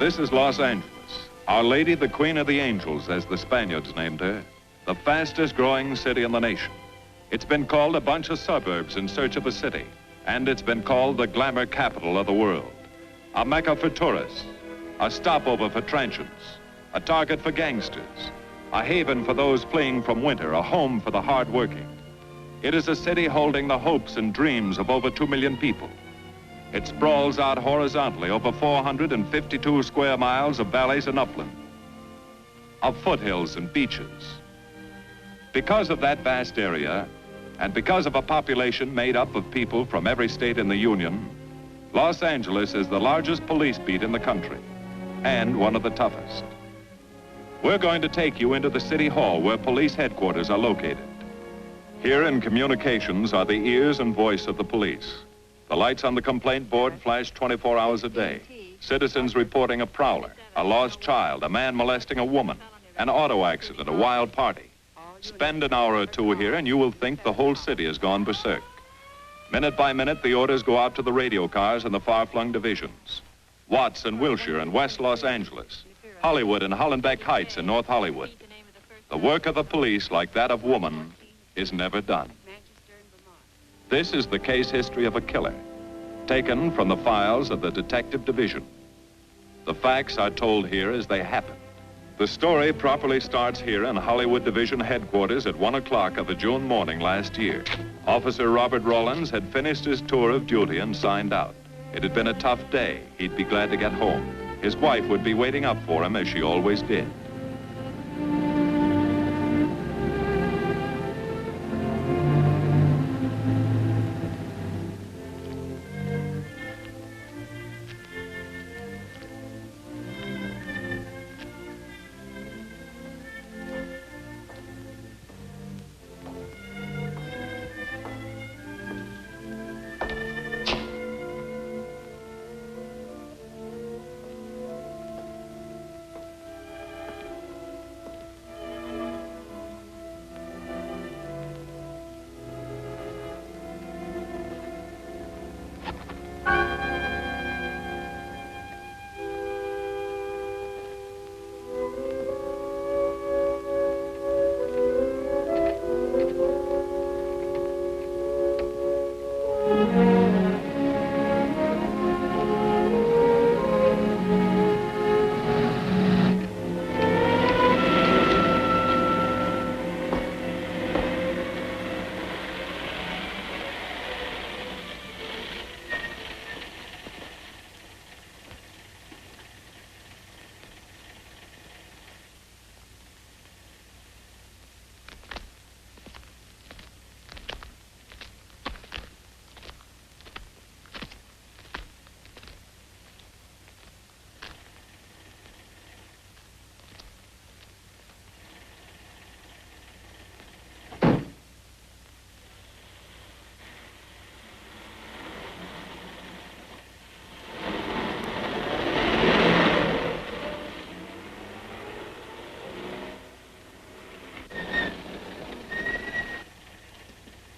This is Los Angeles, Our Lady, the Queen of the Angels, as the Spaniards named her, the fastest growing city in the nation. It's been called a bunch of suburbs in search of a city, and it's been called the glamour capital of the world. A mecca for tourists, a stopover for transients, a target for gangsters, a haven for those fleeing from winter, a home for the hard-working. It is a city holding the hopes and dreams of over 2 million people. It sprawls out horizontally over 452 square miles of valleys and upland, of foothills and beaches. Because of that vast area, and because of a population made up of people from every state in the Union, Los Angeles is the largest police beat in the country, and one of the toughest. We're going to take you into the city hall where police headquarters are located. Here in communications are the ears and voice of the police. The lights on the complaint board flash 24 hours a day. Citizens reporting a prowler, a lost child, a man molesting a woman, an auto accident, a wild party. Spend an hour or two here and you will think the whole city has gone berserk. Minute by minute, the orders go out to the radio cars in the far-flung divisions. Watts and Wilshire and West Los Angeles, Hollywood and Hollenbeck Heights in North Hollywood. The work of the police, like that of woman, is never done. This is the case history of a killer, taken from the files of the Detective Division. The facts are told here as they happen. The story properly starts here in Hollywood Division headquarters at 1 o'clock of a June morning last year. Officer Robert Rollins had finished his tour of duty and signed out. It had been a tough day. He'd be glad to get home. His wife would be waiting up for him as she always did.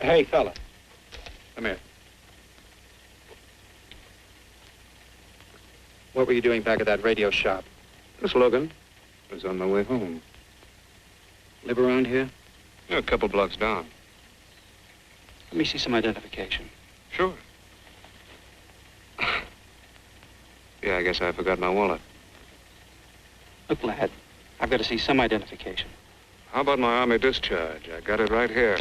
Hey, fella. Come here. What were you doing back at that radio shop? Just looking. I was on my way home. Live around here? Yeah, a couple blocks down. Let me see some identification. Sure. Yeah, I guess I forgot my wallet. Look, lad, I've got to see some identification. How about my Army discharge? I got it right here.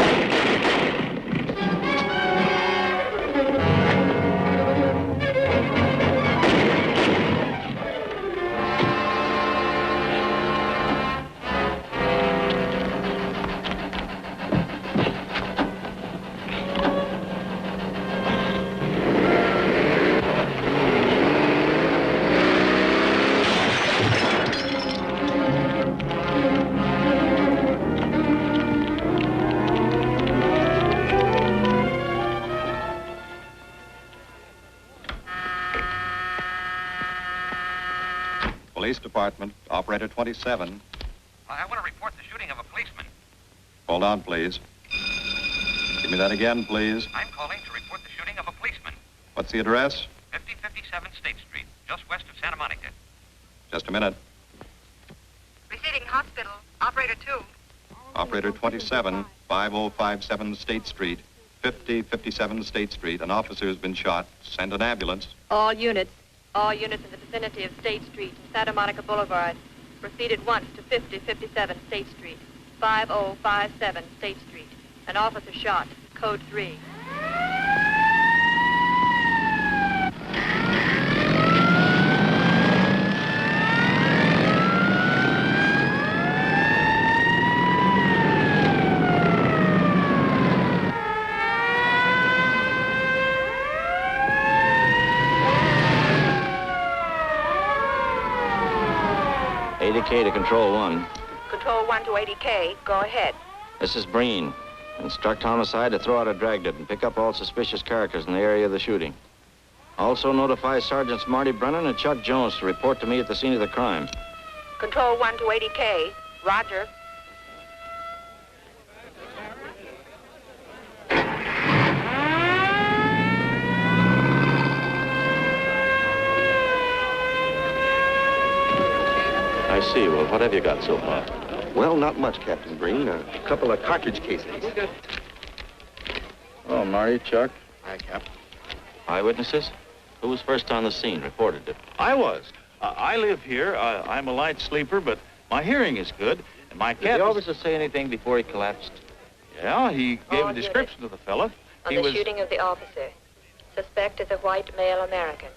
Police Department, Operator 27. I want to report the shooting of a policeman. Hold on, please. Give me that again, please. I'm calling to report the shooting of a policeman. What's the address? 5057 State Street, just west of Santa Monica. Just a minute. Receiving hospital. Operator 2. Operator 27, 5057 State Street, 5057 State Street. An officer has been shot. Send an ambulance. All units in the vicinity of State Street, Santa Monica Boulevard. Proceed at once to 5057 State Street, 5057 State Street. An officer shot. Code 3. K to Control 1. Control 1 to 80K. Go ahead. This is Breen. Instruct homicide to throw out a dragnet and pick up all suspicious characters in the area of the shooting. Also notify Sergeants Marty Brennan and Chuck Jones to report to me at the scene of the crime. Control 1 to 80K. Roger. I see. Well, what have you got so far? Well, not much, Captain Breen. A couple of cartridge casings. Oh, Marty, Chuck. Hi, Cap. Eyewitnesses? Who was first on the scene, reported it? I was. I live here. I'm a light sleeper, but my hearing is good. And my Did cat... the officer say anything before he collapsed? Yeah, he gave All a description of the fella. On He the was... shooting of the officer. Suspect is a white male American,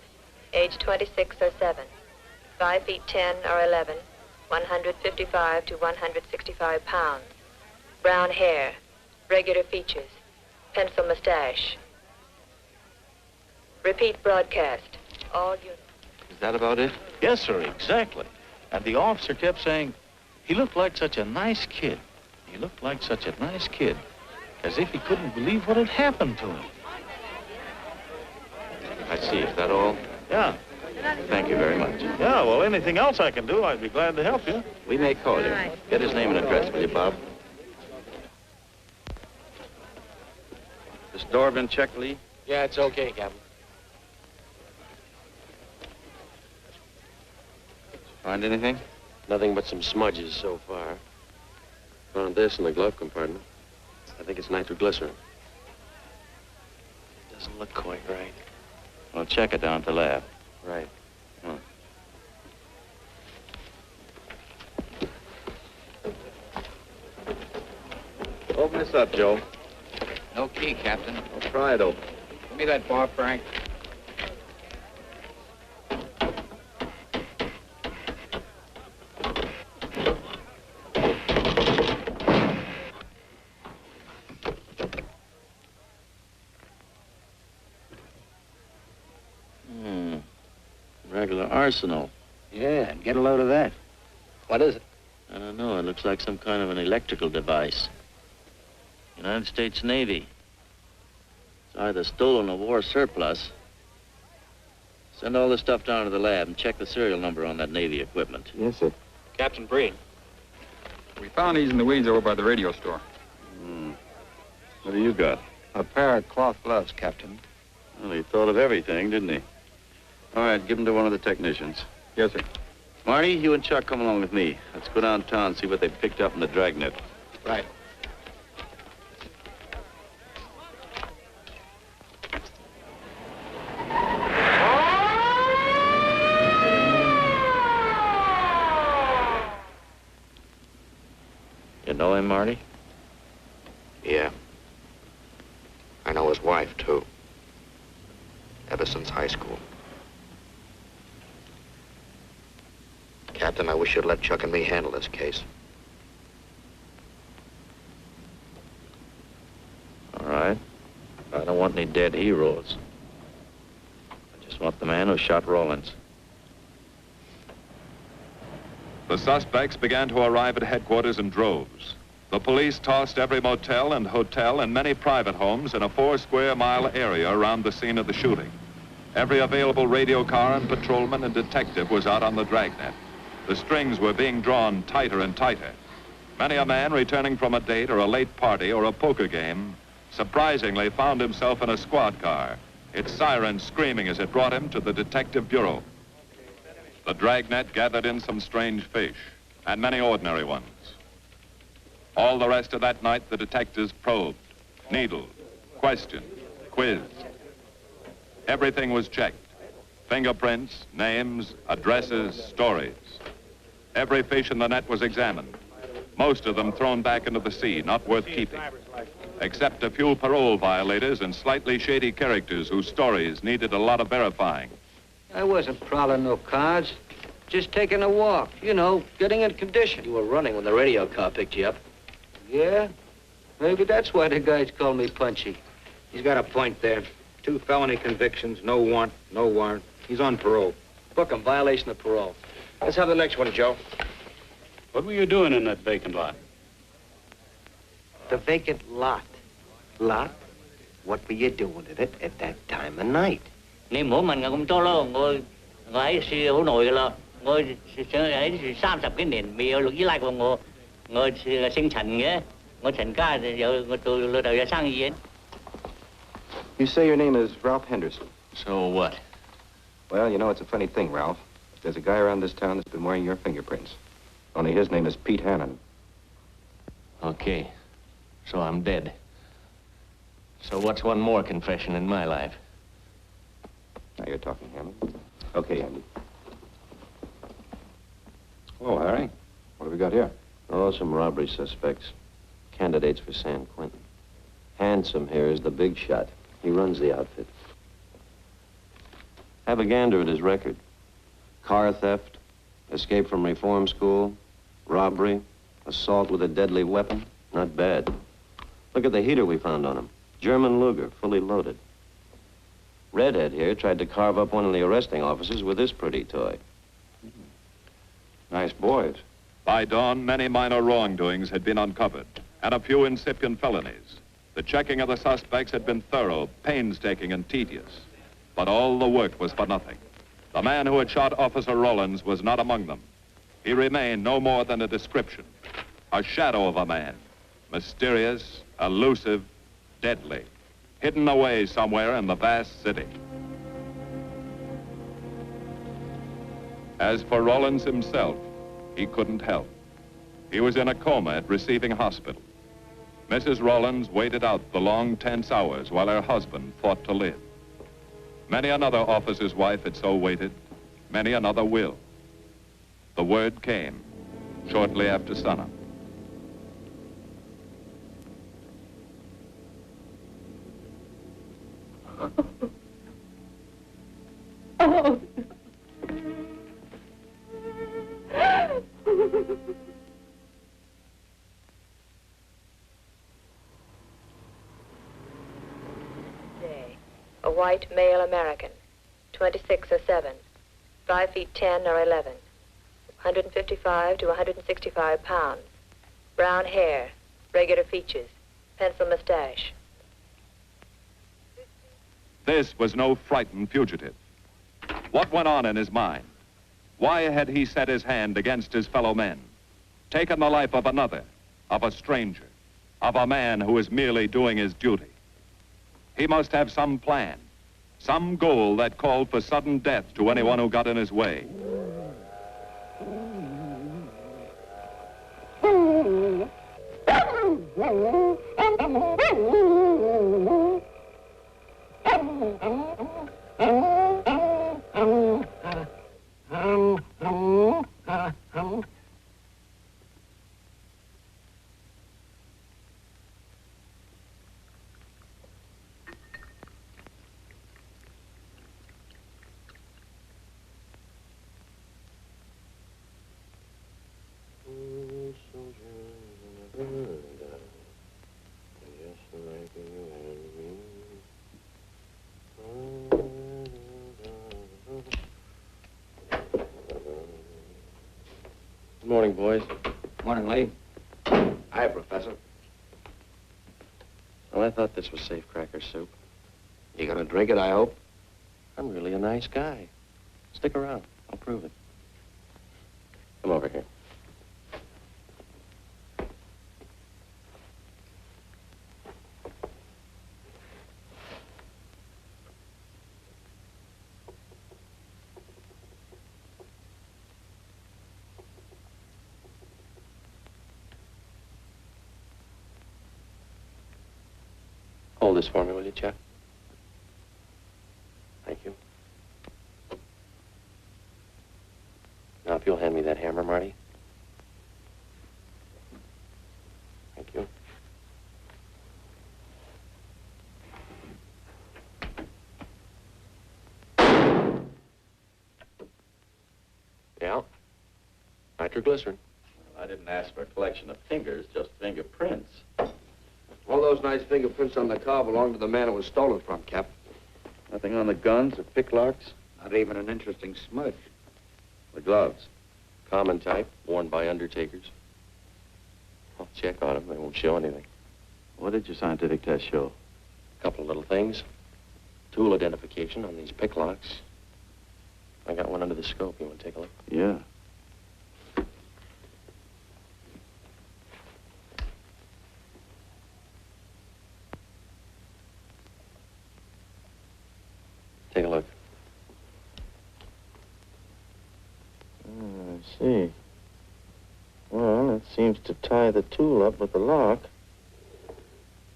age 26 or 7, 5 feet 10 or 11, 155 to 165 pounds, brown hair, regular features, pencil mustache. Repeat broadcast. All units. Is that about it? Yes, sir, exactly. And the officer kept saying, he looked like such a nice kid. He looked like such a nice kid. As if he couldn't believe what had happened to him. I see. Is that all? Yeah. Thank you very much. Yeah, well, anything else I can do, I'd be glad to help you. We may call you. Get his name and address, will you, Bob? This door been checked, Lee? Yeah, it's okay, Captain. Find anything? Nothing but some smudges so far. Found this in the glove compartment. I think it's nitroglycerin. Doesn't look quite right. Well, check it down at the lab. Right. Open this up, Joe. No key, Captain. I'll try it open. Give me that bar, Frank. Regular arsenal. Yeah, and get a load of that. What is it? I don't know. It looks like some kind of an electrical device. United States Navy. It's either stolen or war surplus. Send all this stuff down to the lab and check the serial number on that Navy equipment. Yes, sir. Captain Breen. We found these in the weeds over by the radio store. What do you got? A pair of cloth gloves, Captain. Well, he thought of everything, didn't he? All right, give him to one of the technicians. Yes, sir. Marty, you and Chuck come along with me. Let's go downtown and see what they picked up in the dragnet. Right. You know him, Marty? Yeah. I know his wife, too. Ever since high school. Captain, I wish you'd let Chuck and me handle this case. All right. I don't want any dead heroes. I just want the man who shot Rawlins. The suspects began to arrive at headquarters in droves. The police tossed every motel and hotel and many private homes in a 4-square-mile area around the scene of the shooting. Every available radio car and patrolman and detective was out on the dragnet. The strings were being drawn tighter and tighter. Many a man returning from a date or a late party or a poker game surprisingly found himself in a squad car, its sirens screaming as it brought him to the detective bureau. The dragnet gathered in some strange fish, and many ordinary ones. All the rest of that night, the detectives probed, needled, questioned, quizzed. Everything was checked. Fingerprints, names, addresses, stories. Every fish in the net was examined. Most of them thrown back into the sea, not worth keeping. Except a few parole violators and slightly shady characters whose stories needed a lot of verifying. I wasn't prowling no cards. Just taking a walk, you know, getting in condition. You were running when the radio car picked you up. Yeah? Maybe that's why the guys call me Punchy. He's got a point there. 2 felony convictions, no warrant, no warrant. He's on parole. Book him, violation of parole. Let's have the next one, Joe. What were you doing in that vacant lot? The vacant lot. Lot? What were you doing in it at that time of night? Ni mỗi mình cũng cho lo ngồi ấy xì hổ nội lo ngồi ấy 30 cái年 未有錄依賴過我姓陳嘅我陳家有我做老豆有生意嘅 You say your name is Ralph Henderson. So what? Well, you know, it's a funny thing, Ralph. There's a guy around this town that's been wearing your fingerprints. Only his name is Pete Hannon. Okay. So I'm dead. So what's one more confession in my life? Now you're talking, Hannon. Okay, Andy. Hello, Harry. What have we got here? Oh, some robbery suspects. Candidates for San Quentin. Handsome here is the big shot. He runs the outfit. Have a gander at his record. Car theft, escape from reform school, robbery, assault with a deadly weapon. Not bad. Look at the heater we found on him. German Luger, fully loaded. Redhead here tried to carve up one of the arresting officers with this pretty toy. Nice boys. By dawn, many minor wrongdoings had been uncovered, and a few incipient felonies. The checking of the suspects had been thorough, painstaking, and tedious. But all the work was for nothing. The man who had shot Officer Rollins was not among them. He remained no more than a description, a shadow of a man, mysterious, elusive, deadly, hidden away somewhere in the vast city. As for Rollins himself, he couldn't help. He was in a coma at receiving hospital. Mrs. Rollins waited out the long, tense hours while her husband fought to live. Many another officer's wife had so waited. Many another will. The word came shortly after sunup. Oh. Day. A white male American, 26 or 7, 5 feet 10 or 11, 155 to 165 pounds, brown hair, regular features, pencil mustache. This was no frightened fugitive. What went on in his mind? Why had he set his hand against his fellow men, taken the life of another, of a stranger, of a man who was merely doing his duty? He must have some plan, some goal that called for sudden death to anyone who got in his way. Good morning, boys. Morning, Lee. Hi, Professor. Well, I thought this was safe cracker soup. You gonna drink it, I hope? I'm really a nice guy. Stick around. I'll prove it. Come over here. Hold this for me, will you, Chuck? Thank you. Now, if you'll hand me that hammer, Marty. Thank you. Yeah. Nitroglycerin. I didn't ask for a collection of fingers, just fingerprints. All those nice fingerprints on the car belong to the man it was stolen from, Cap. Nothing on the guns or picklocks? Not even an interesting smudge. The gloves? Common type, worn by undertakers. I'll check on them. They won't show anything. What did your scientific test show? A couple of little things. Tool identification on these picklocks. I got one under the scope. You want to take a look? Yeah. Take a look. I see. Well, it seems to tie the tool up with the lock.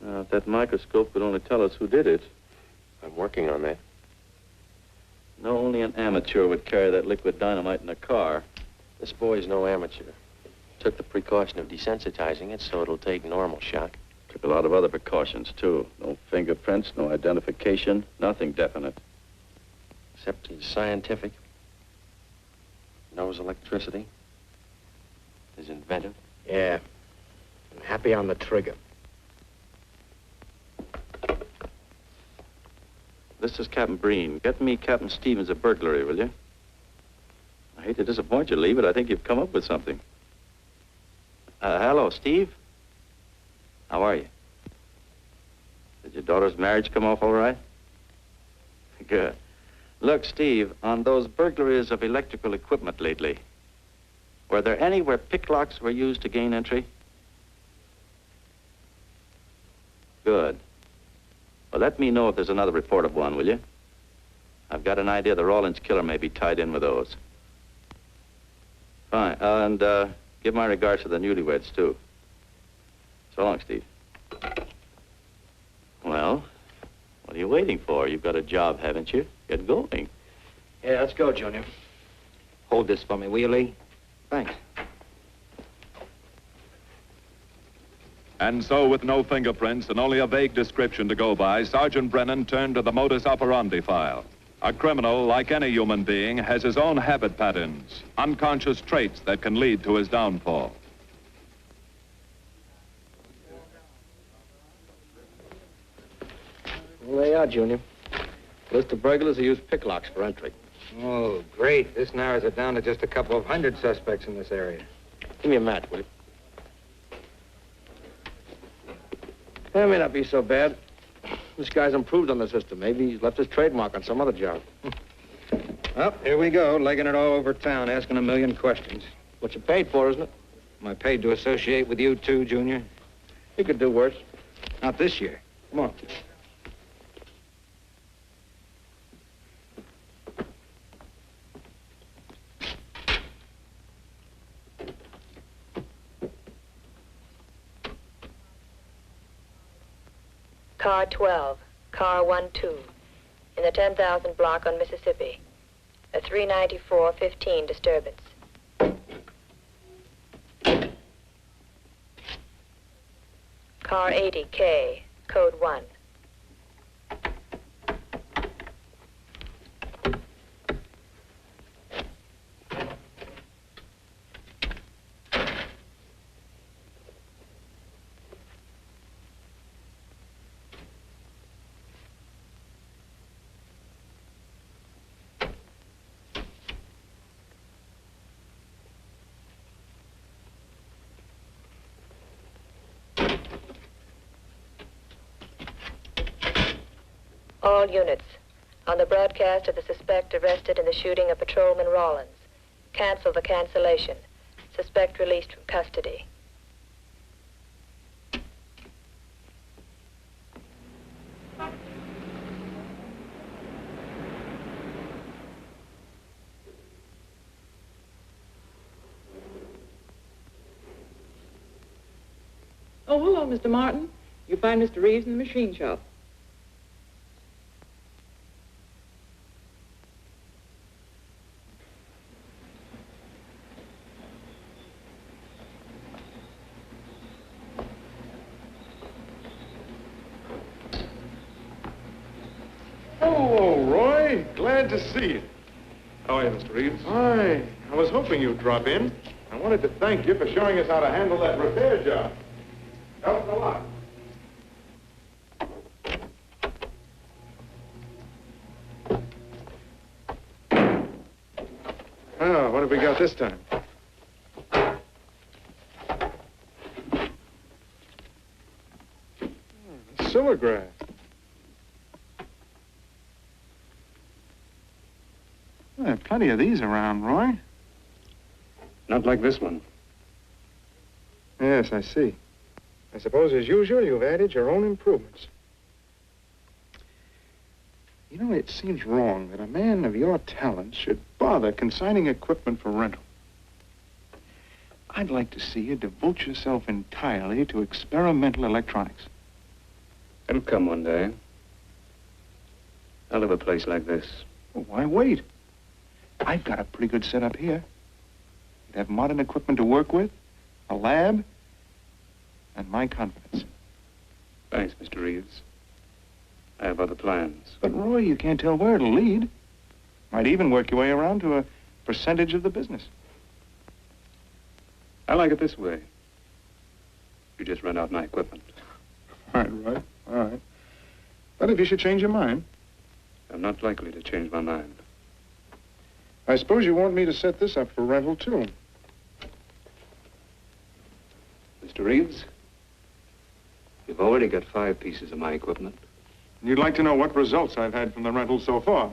Now, if that microscope could only tell us who did it. I'm working on that. No, only an amateur would carry that liquid dynamite in a car. This boy's no amateur. Took the precaution of desensitizing it so it'll take normal shock. Took a lot of other precautions, too. No fingerprints, no identification, nothing definite. Except he's scientific. Knows electricity. Is inventive. Yeah. I'm happy on the trigger. This is Captain Breen. Get me Captain Stevens a burglary, will you? I hate to disappoint you, Lee, but I think you've come up with something. Hello, Steve. How are you? Did your daughter's marriage come off all right? Good. Look, Steve, on those burglaries of electrical equipment lately, were there any where picklocks were used to gain entry? Good. Well, let me know if there's another report of one, will you? I've got an idea the Rawlins killer may be tied in with those. Fine. And give my regards to the newlyweds, too. So long, Steve. Well, what are you waiting for? You've got a job, haven't you? Get going. Yeah, let's go, Junior. Hold this for me, will you, Lee? Thanks. And so, with no fingerprints and only a vague description to go by, Sergeant Brennan turned to the modus operandi file. A criminal, like any human being, has his own habit patterns, unconscious traits that can lead to his downfall. Well, there you are, Junior. List of burglars who use picklocks for entry. Oh, great. This narrows it down to just a couple of hundred suspects in this area. Give me a match, will you? That may not be so bad. This guy's improved on the system. Maybe he's left his trademark on some other job. Well, here we go, legging it all over town, asking a million questions. What you paid for, isn't it? Am I paid to associate with you, too, Junior? You could do worse. Not this year. Come on. Car 12, car 12, in the 10,000 block on Mississippi. A 394-15 disturbance. Car 80K, code 1. All units, on the broadcast of the suspect arrested in the shooting of Patrolman Rawlins. Cancel the cancellation. Suspect released from custody. Oh, hello, Mr. Martin. You find Mr. Reeves in the machine shop. Hello, Roy. Glad to see you. How are you, Mr. Reeves? Hi. I was hoping you'd drop in. I wanted to thank you for showing us how to handle that repair job. Helped a lot. Oh, what have we got this time? Silograph. There are plenty of these around, Roy. Not like this one. Yes, I see. I suppose, as usual, you've added your own improvements. You know, it seems wrong that a man of your talents should bother consigning equipment for rental. I'd like to see you devote yourself entirely to experimental electronics. It'll come one day. I'll have a place like this. Well, why wait? I've got a pretty good setup here. You'd have modern equipment to work with, a lab, and my confidence. Thanks, Mr. Reeves. I have other plans. But, Roy, you can't tell where it'll lead. Might even work your way around to a percentage of the business. I like it this way. You just rent out my equipment. All right. All right. But if you should change your mind, I'm not likely to change my mind. I suppose you want me to set this up for rental, too. Mr. Reeves, you've already got 5 pieces of my equipment. And you'd like to know what results I've had from the rental so far,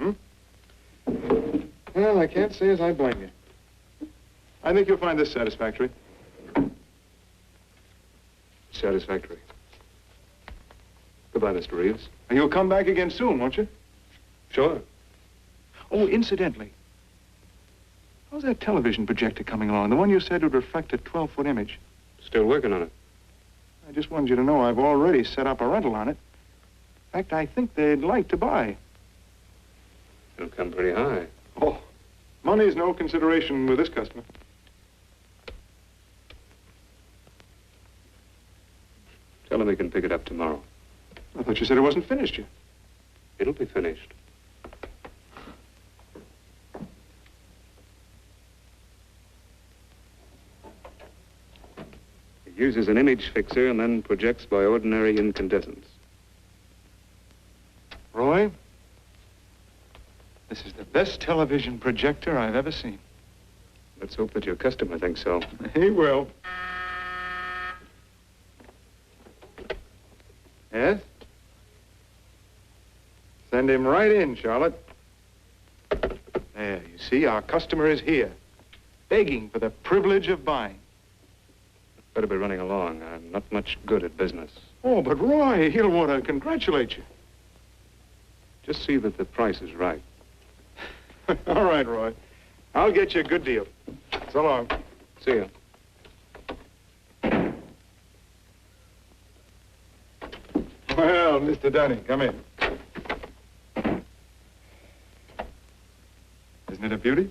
Well, I can't say as I blame you. I think you'll find this satisfactory. Satisfactory. Goodbye, Mr. Reeves. And you'll come back again soon, won't you? Sure. Oh, incidentally, how's that television projector coming along? The one you said would reflect a 12-foot image. Still working on it. I just wanted you to know I've already set up a rental on it. In fact, I think they'd like to buy. It'll come pretty high. Oh, money's no consideration with this customer. Tell him he can pick it up tomorrow. I thought you said it wasn't finished yet. It'll be finished. It uses an image fixer and then projects by ordinary incandescents. Roy, this is the best television projector I've ever seen. Let's hope that your customer thinks so. He will. Yes? Send him right in, Charlotte. There, you see, our customer is here, begging for the privilege of buying. Better be running along. I'm not much good at business. Oh, but Roy, he'll want to congratulate you. Just see that the price is right. All right, Roy. I'll get you a good deal. So long. See you. Well, Mr. Dunning, come in. Isn't it a beauty?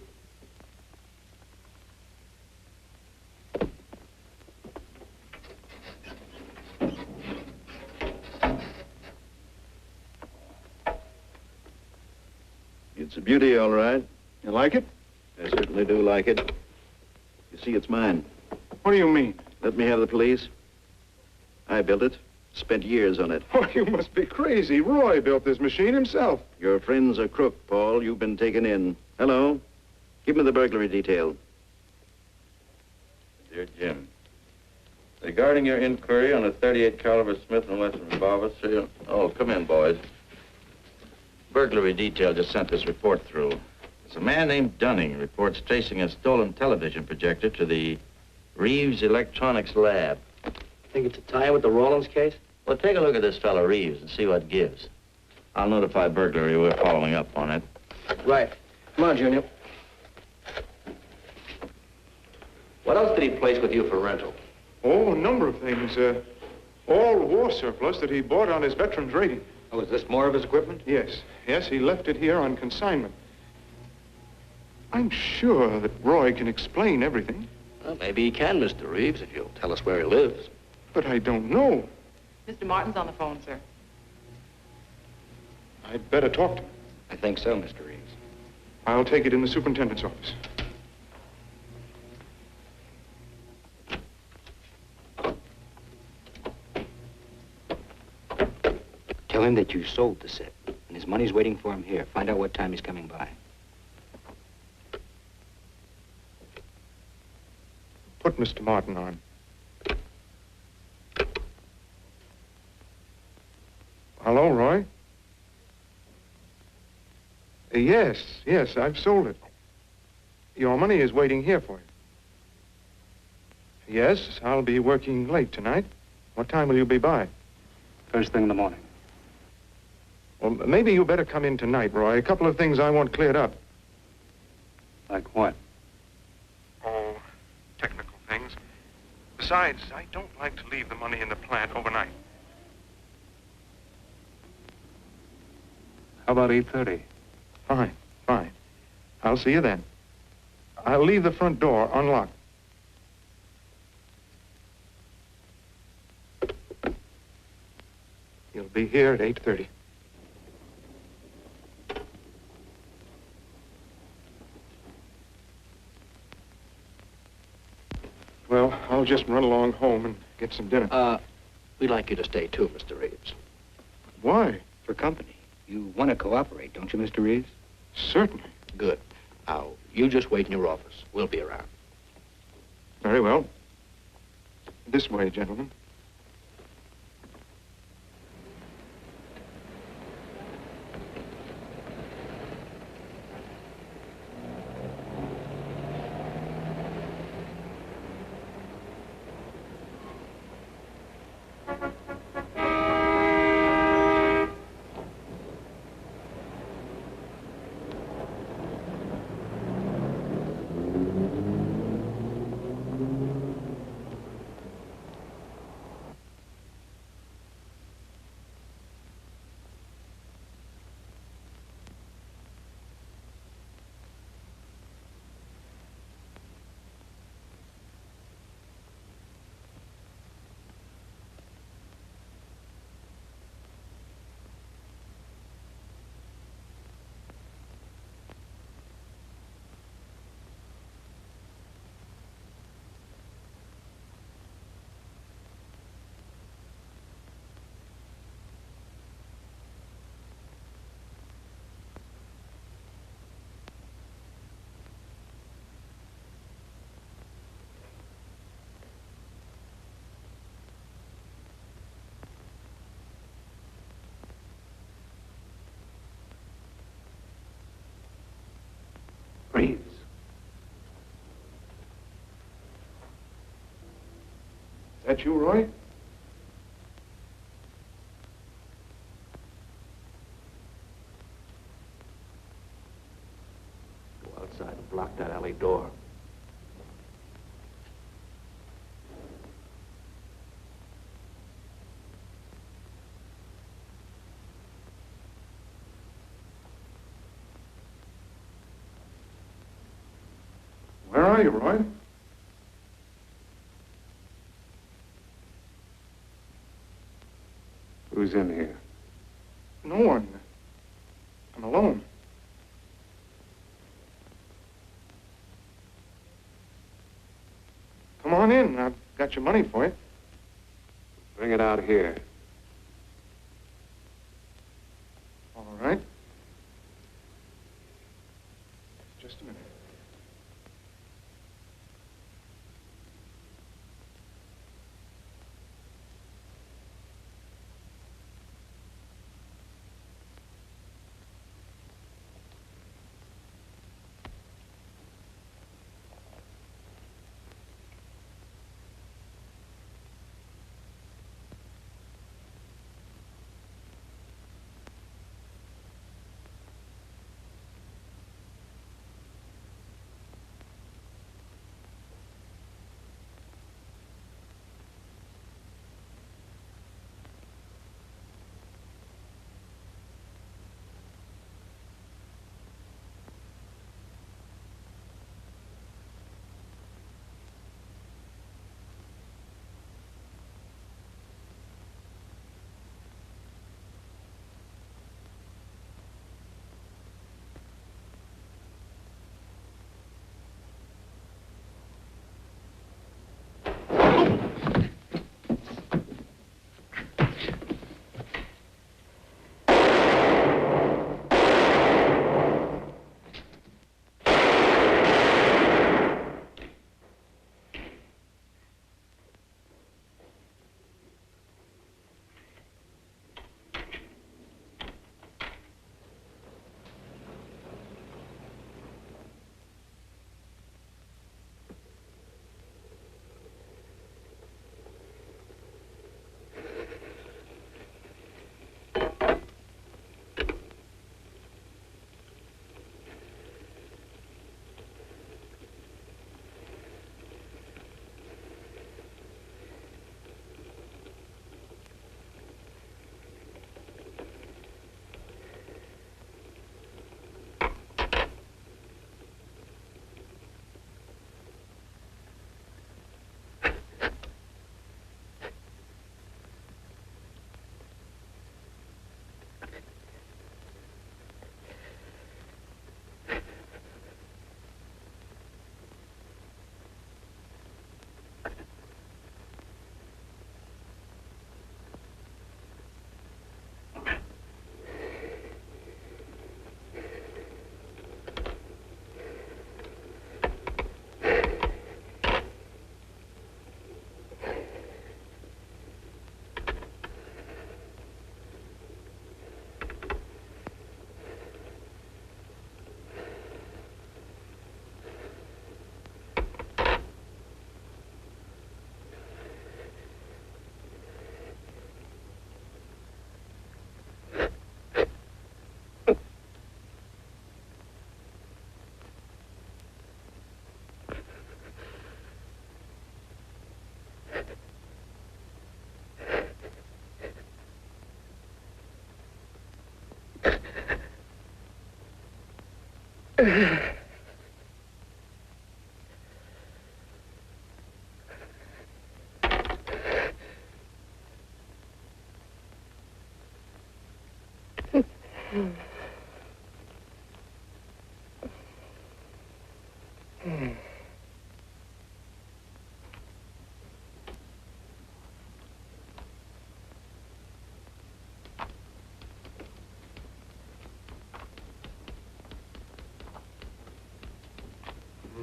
It's a beauty, all right. You like it? I certainly do like it. You see, it's mine. What do you mean? Let me have the police. I built it. Spent years on it. Oh, you must be crazy. Roy built this machine himself. Your friend's a crook, Paul. You've been taken in. Hello? Give me the burglary detail. Dear Jim, regarding your inquiry on a .38 caliber Smith & Wesson revolver, serial... Oh, come in, boys. Burglary detail just sent this report through. It's a man named Dunning reports tracing a stolen television projector to the Reeves Electronics Lab. Think it's a tie with the Rawlins case? Well, take a look at this fellow Reeves and see what gives. I'll notify burglary we're following up on it. Right. Come on, Junior. What else did he place with you for rental? Oh, a number of things. All war surplus that he bought on his veterans rating. Oh, is this more of his equipment? Yes. Yes, he left it here on consignment. I'm sure that Roy can explain everything. Well, maybe he can, Mr. Reeves, if you'll tell us where he lives. But I don't know. Mr. Martin's on the phone, sir. I'd better talk to him. I think so, Mr. Reeves. I'll take it in the superintendent's office. Tell him that you sold the set, and his money's waiting for him here. Find out what time he's coming by. Put Mr. Martin on. Hello, Roy? Yes, I've sold it. Your money is waiting here for you. Yes, I'll be working late tonight. What time will you be by? First thing in the morning. Well, maybe you better come in tonight, Roy. A couple of things I want cleared up. Like what? Oh, technical things. Besides, I don't like to leave the money in the plant overnight. How about 8:30? Fine. I'll see you then. I'll leave the front door unlocked. You'll be here at 8:30. Well, I'll just run along home and get some dinner. We'd like you to stay too, Mr. Reeves. Why? For company. You want to cooperate, don't you, Mr. Reeves? Certainly. Good. Now, you just wait in your office. We'll be around. Very well. This way, gentlemen. Reeves. Is that you, Roy? Go outside and block that alley door. Where are you, Roy? Who's in here? No one. I'm alone. Come on in. I've got your money for you. Bring it out here. All right. Just a minute.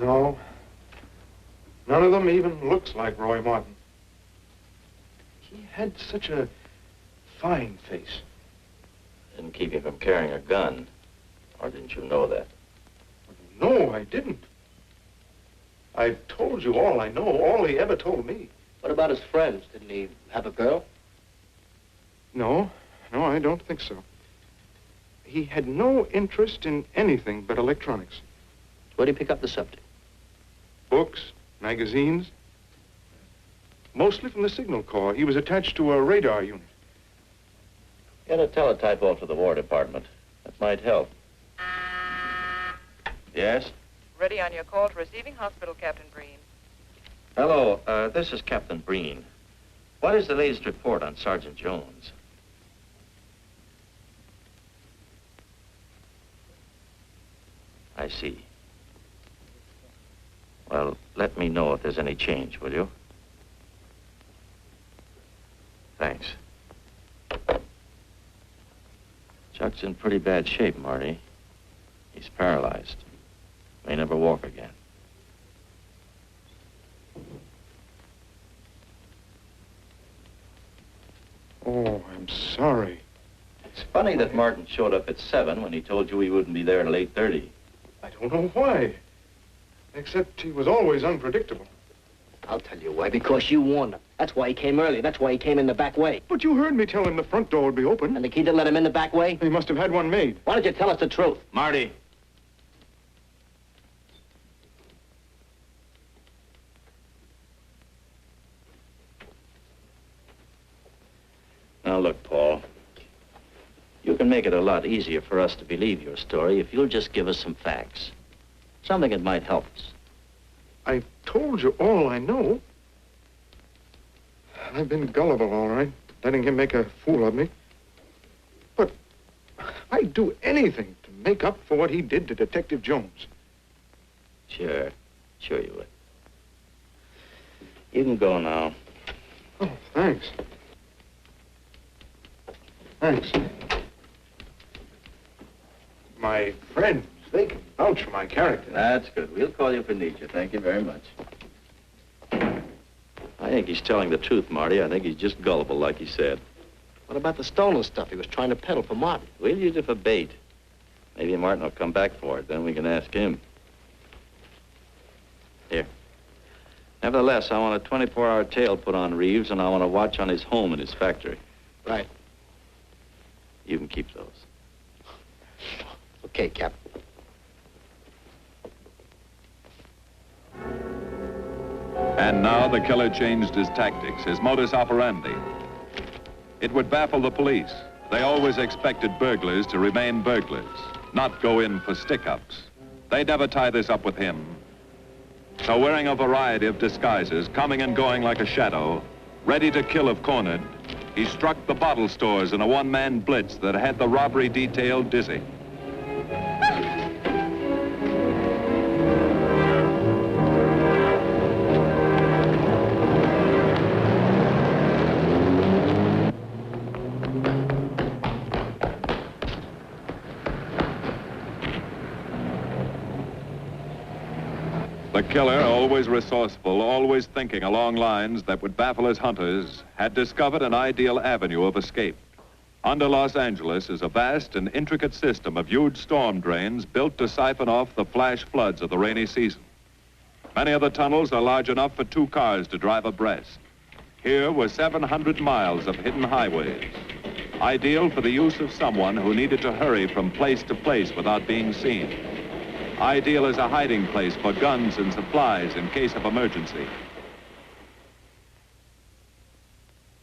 No. None of them even looks like Roy Martin. He had such a fine face. Didn't keep you from carrying a gun. Or didn't you know that? No, I didn't. I told you all I know, all he ever told me. What about his friends? Didn't he have a girl? No, I don't think so. He had no interest in anything but electronics. Where'd he pick up the subject? Books, magazines. Mostly from the Signal Corps. He was attached to a radar unit. Get a teletype off to the War Department. That might help. Yes? Ready on your call to receiving hospital, Captain Breen. Hello, this is Captain Breen. What is the latest report on Sergeant Jones? I see. Well, let me know if there's any change, will you? Thanks. Chuck's in pretty bad shape, Marty. He's paralyzed. May never walk again. Oh, I'm sorry. It's funny that Martin showed up at 7 when he told you he wouldn't be there till 8:30. I don't know why. Except he was always unpredictable. I'll tell you why. Because you warned him. That's why he came early. That's why he came in the back way. But you heard me tell him the front door would be open. And the key to let him in the back way? He must have had one made. Why don't you tell us the truth? Marty. Now, look, Paul. You can make it a lot easier for us to believe your story if you'll just give us some facts. Something that might help us. I told you all I know. I've been gullible, all right, letting him make a fool of me. But I'd do anything to make up for what he did to Detective Jones. Sure you would. You can go now. Oh, thanks. Thanks. My friends, they can vouch for my character. That's good. We'll call you if we need you. Thank you very much. I think he's telling the truth, Marty. I think he's just gullible, like he said. What about the stolen stuff he was trying to peddle for Martin? We'll use it for bait. Maybe Martin will come back for it. Then we can ask him. Here. Nevertheless, I want a 24-hour tail put on Reeves, and I want a watch on his home and his factory. Right. You can keep those. Okay, Captain. And now the killer changed his tactics, his modus operandi. It would baffle the police. They always expected burglars to remain burglars, not go in for stick-ups. They'd never tie this up with him. So wearing a variety of disguises, coming and going like a shadow, ready to kill if cornered, he struck the bottle stores in a one-man blitz that had the robbery detail dizzy. The killer, always resourceful, always thinking along lines that would baffle his hunters, had discovered an ideal avenue of escape. Under Los Angeles is a vast and intricate system of huge storm drains built to siphon off the flash floods of the rainy season. Many of the tunnels are large enough for 2 cars to drive abreast. Here were 700 miles of hidden highways, ideal for the use of someone who needed to hurry from place to place without being seen. Ideal as a hiding place for guns and supplies in case of emergency.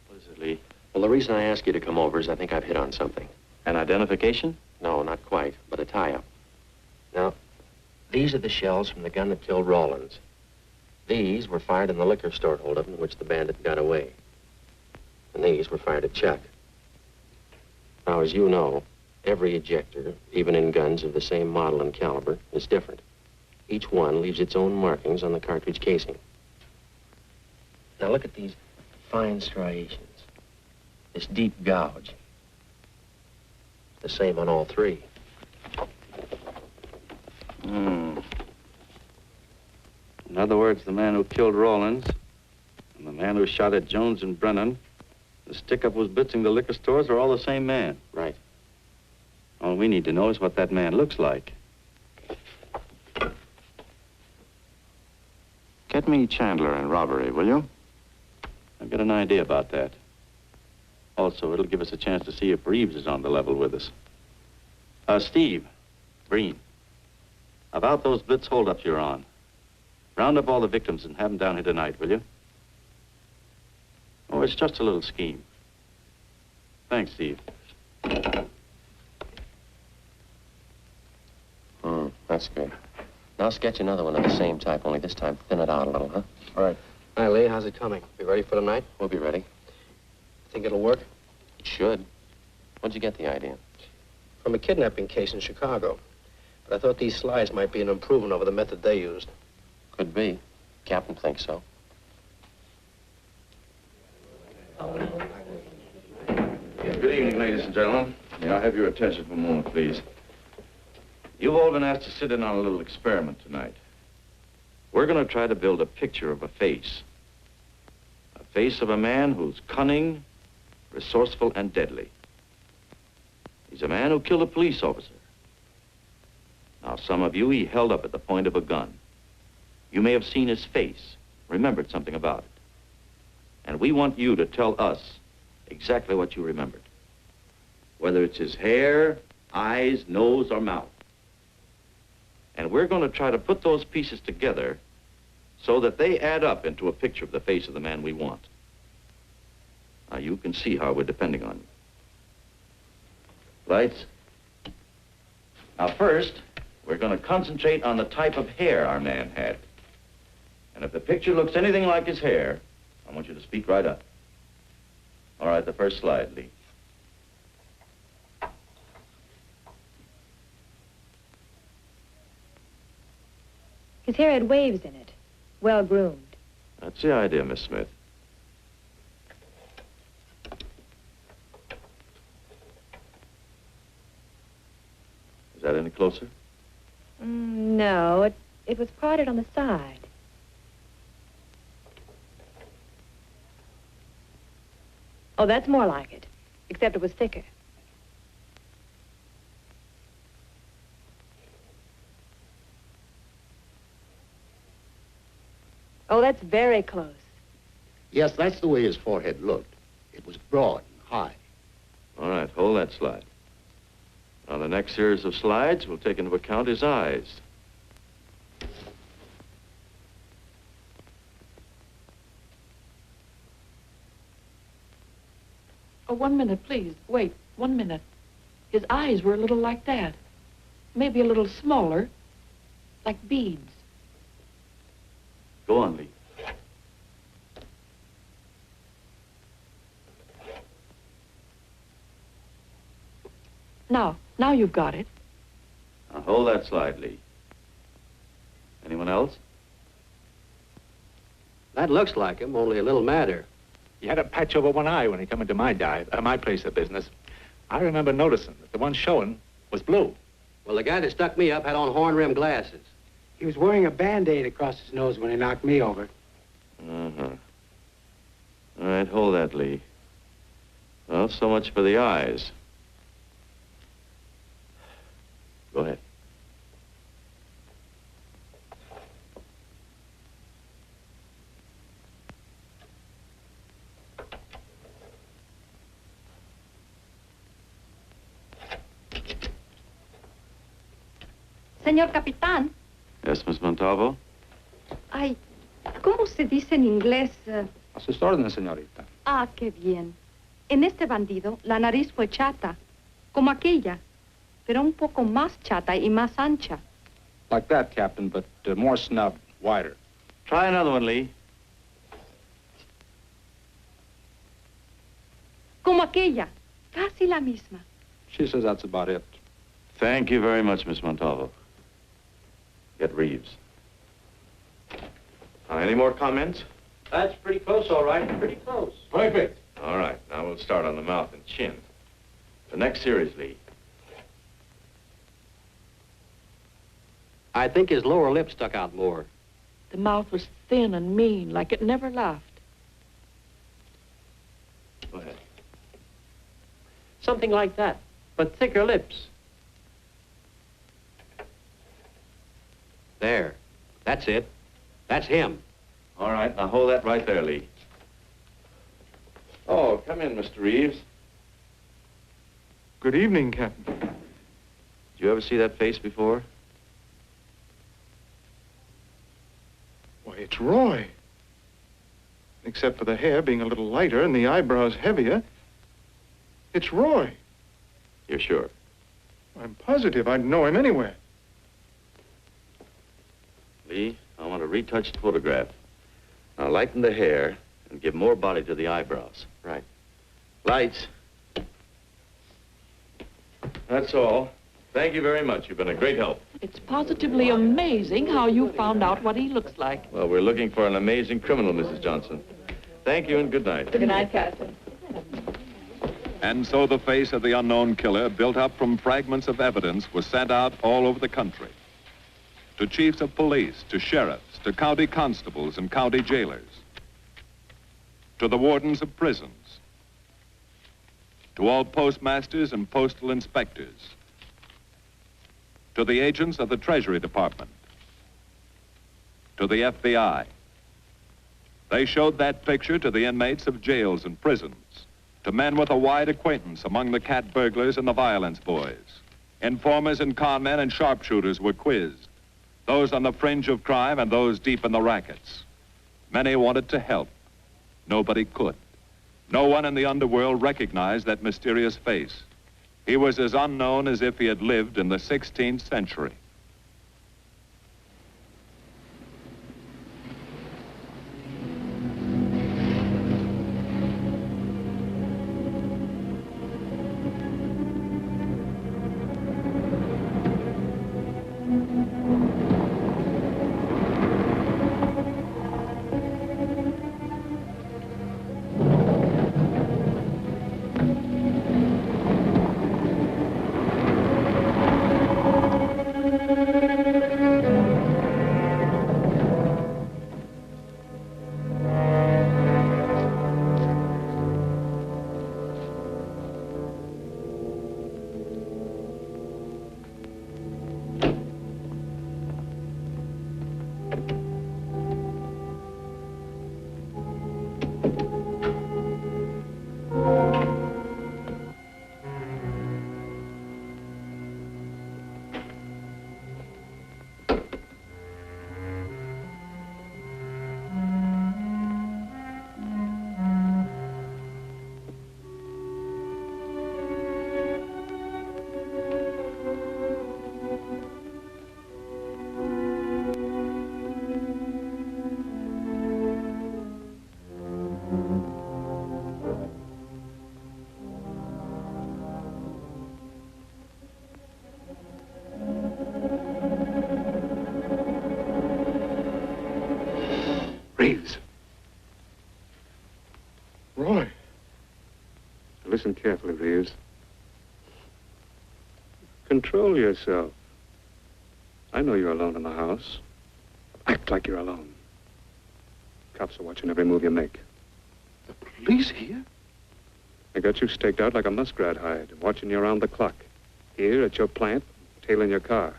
What is it, Lee? Well, the reason I asked you to come over is I think I've hit on something. An identification? No, not quite, but a tie-up. Now, These are the shells from the gun that killed Rawlins. These were fired in the liquor store holdup in which the bandit got away. And these were fired at Chuck. Now, as you know, every ejector, even in guns of the same model and caliber, is different. Each one leaves its own markings on the cartridge casing. Now look at these fine striations. This deep gouge. The same on all three. In other words, the man who killed Rawlins and the man who shot at Jones and Brennan, the stick-up who's blitzing the liquor stores are all the same man. Right. All we need to know is what that man looks like. Get me Chandler in robbery, will you? I've got an idea about that. Also, it'll give us a chance to see if Reeves is on the level with us. Steve, Breen, about those blitz holdups you're on. Round up all the victims and have them down here tonight, will you? Oh, it's just a little scheme. Thanks, Steve. That's good. Now sketch another one of the same type, only this time thin it out a little, huh? All right. Hi, Lee. How's it coming? Be ready for tonight? We'll be ready. Think it'll work? It should. Where'd you get the idea? From a kidnapping case in Chicago. But I thought these slides might be an improvement over the method they used. Could be. Captain thinks so. Good evening, ladies and gentlemen. May I have your attention for a moment, please? You've all been asked to sit in on a little experiment tonight. We're going to try to build a picture of a face. A face of a man who's cunning, resourceful, and deadly. He's a man who killed a police officer. Now, some of you he held up at the point of a gun. You may have seen his face, remembered something about it. And we want you to tell us exactly what you remembered. Whether it's his hair, eyes, nose, or mouth. And we're going to try to put those pieces together so that they add up into a picture of the face of the man we want. Now, you can see how we're depending on you. Lights? Now, first, we're going to concentrate on the type of hair our man had. And if the picture looks anything like his hair, I want you to speak right up. All right, the first slide, Lee. His hair had waves in it, well groomed. That's the idea, Miss Smith. Is that any closer? No, it was parted on the side. Oh, that's more like it, except it was thicker. Oh, that's very close. Yes, that's the way his forehead looked. It was broad and high. All right, hold that slide. Now, the next series of slides will take into account his eyes. Oh, 1 minute, please. Wait, 1 minute. His eyes were a little like that. Maybe a little smaller, like beads. Go on, Lee. Now you've got it. Now, hold that slide, Lee. Anyone else? That looks like him, only a little madder. He had a patch over one eye when he come into my my place of business. I remember noticing that the one showing was blue. Well, the guy that stuck me up had on horn-rimmed glasses. He was wearing a Band-Aid across his nose when he knocked me over. Uh-huh. All right, hold that, Lee. Well, so much for the eyes. Go ahead. Señor Capitán. Yes, Miss Montalvo? Ay, ¿cómo se dice en inglés? A sus órdenes, señorita. Ah, qué bien. En este bandido, la nariz fue chata, como aquella, pero un poco más chata y más ancha. Like that, Captain, but more snubbed, wider. Try another one, Lee. Como aquella. Casi la misma. She says that's about it. Thank you very much, Miss Montalvo. Get Reeves. Any more comments? That's pretty close, all right. Pretty close. Perfect. All right, now we'll start on the mouth and chin. The next series, Lee. I think his lower lip stuck out more. The mouth was thin and mean, like it never laughed. Go ahead. Something like that, but thicker lips. There. That's it. That's him. All right, now hold that right there, Lee. Oh, come in, Mr. Reeves. Good evening, Captain. Did you ever see that face before? Why, it's Roy. Except for the hair being a little lighter and the eyebrows heavier, it's Roy. You're sure? I'm positive I'd know him anywhere. Lee, I want a retouched photograph. Now lighten the hair and give more body to the eyebrows. Right. Lights. That's all. Thank you very much. You've been a great help. It's positively amazing how you found out what he looks like. Well, we're looking for an amazing criminal, Mrs. Johnson. Thank you and good night. Good night, Captain. And so the face of the unknown killer, built up from fragments of evidence, was sent out all over the country. To chiefs of police, to sheriffs, to county constables and county jailers, to the wardens of prisons, to all postmasters and postal inspectors, to the agents of the Treasury Department, to the FBI. They showed that picture to the inmates of jails and prisons, to men with a wide acquaintance among the cat burglars and the violence boys. Informers and conmen and sharpshooters were quizzed, those on the fringe of crime and those deep in the rackets. Many wanted to help. Nobody could. No one in the underworld recognized that mysterious face. He was as unknown as if he had lived in the 16th century. Reeves. Roy. Listen carefully, Reeves. Control yourself. I know you're alone in the house. Act like you're alone. Cops are watching every move you make. The police here? They got you staked out like a muskrat hide, watching you around the clock. Here at your plant, tailing your car.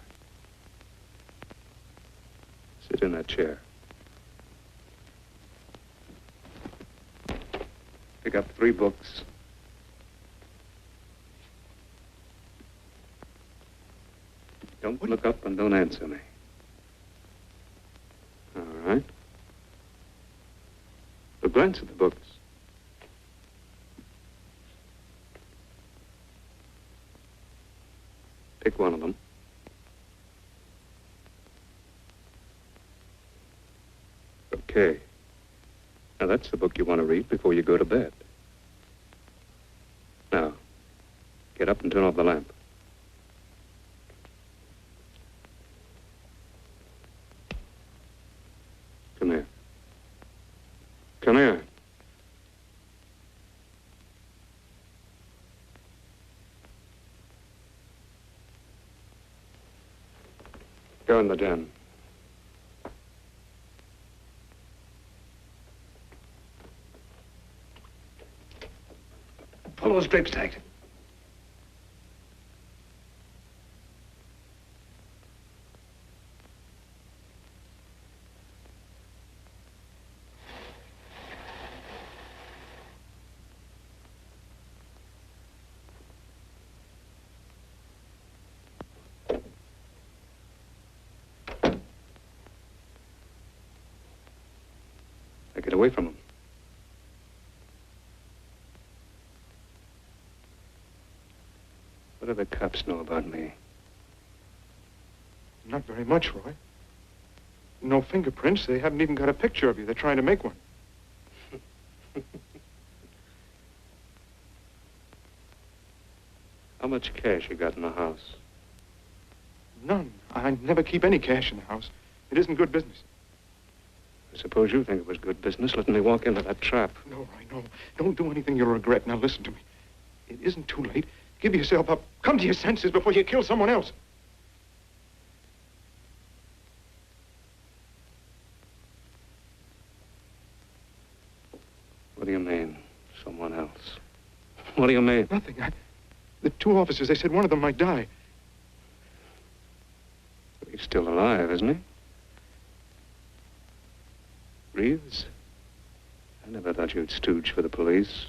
Sit in that chair. Pick up 3 books. Don't look up and don't answer me. All right. But glance at the books. Pick one of them. Okay. Now, that's the book you want to read before you go to bed. Now, get up and turn off the lamp. Come here. Come here. Go in the den. Pull those drapes tight. Now get away from him. What do the cops know about me? Not very much, Roy. No fingerprints. They haven't even got a picture of you. They're trying to make one. How much cash you got in the house? None. I never keep any cash in the house. It isn't good business. I suppose you think it was good business letting me walk into that trap. No, Roy, no. Don't do anything you'll regret. Now listen to me. It isn't too late. Give yourself up. Come to your senses before you kill someone else. What do you mean, someone else? What do you mean? Nothing. The two officers, they said one of them might die. He's still alive, isn't he? Reeves? I never thought you'd stooge for the police.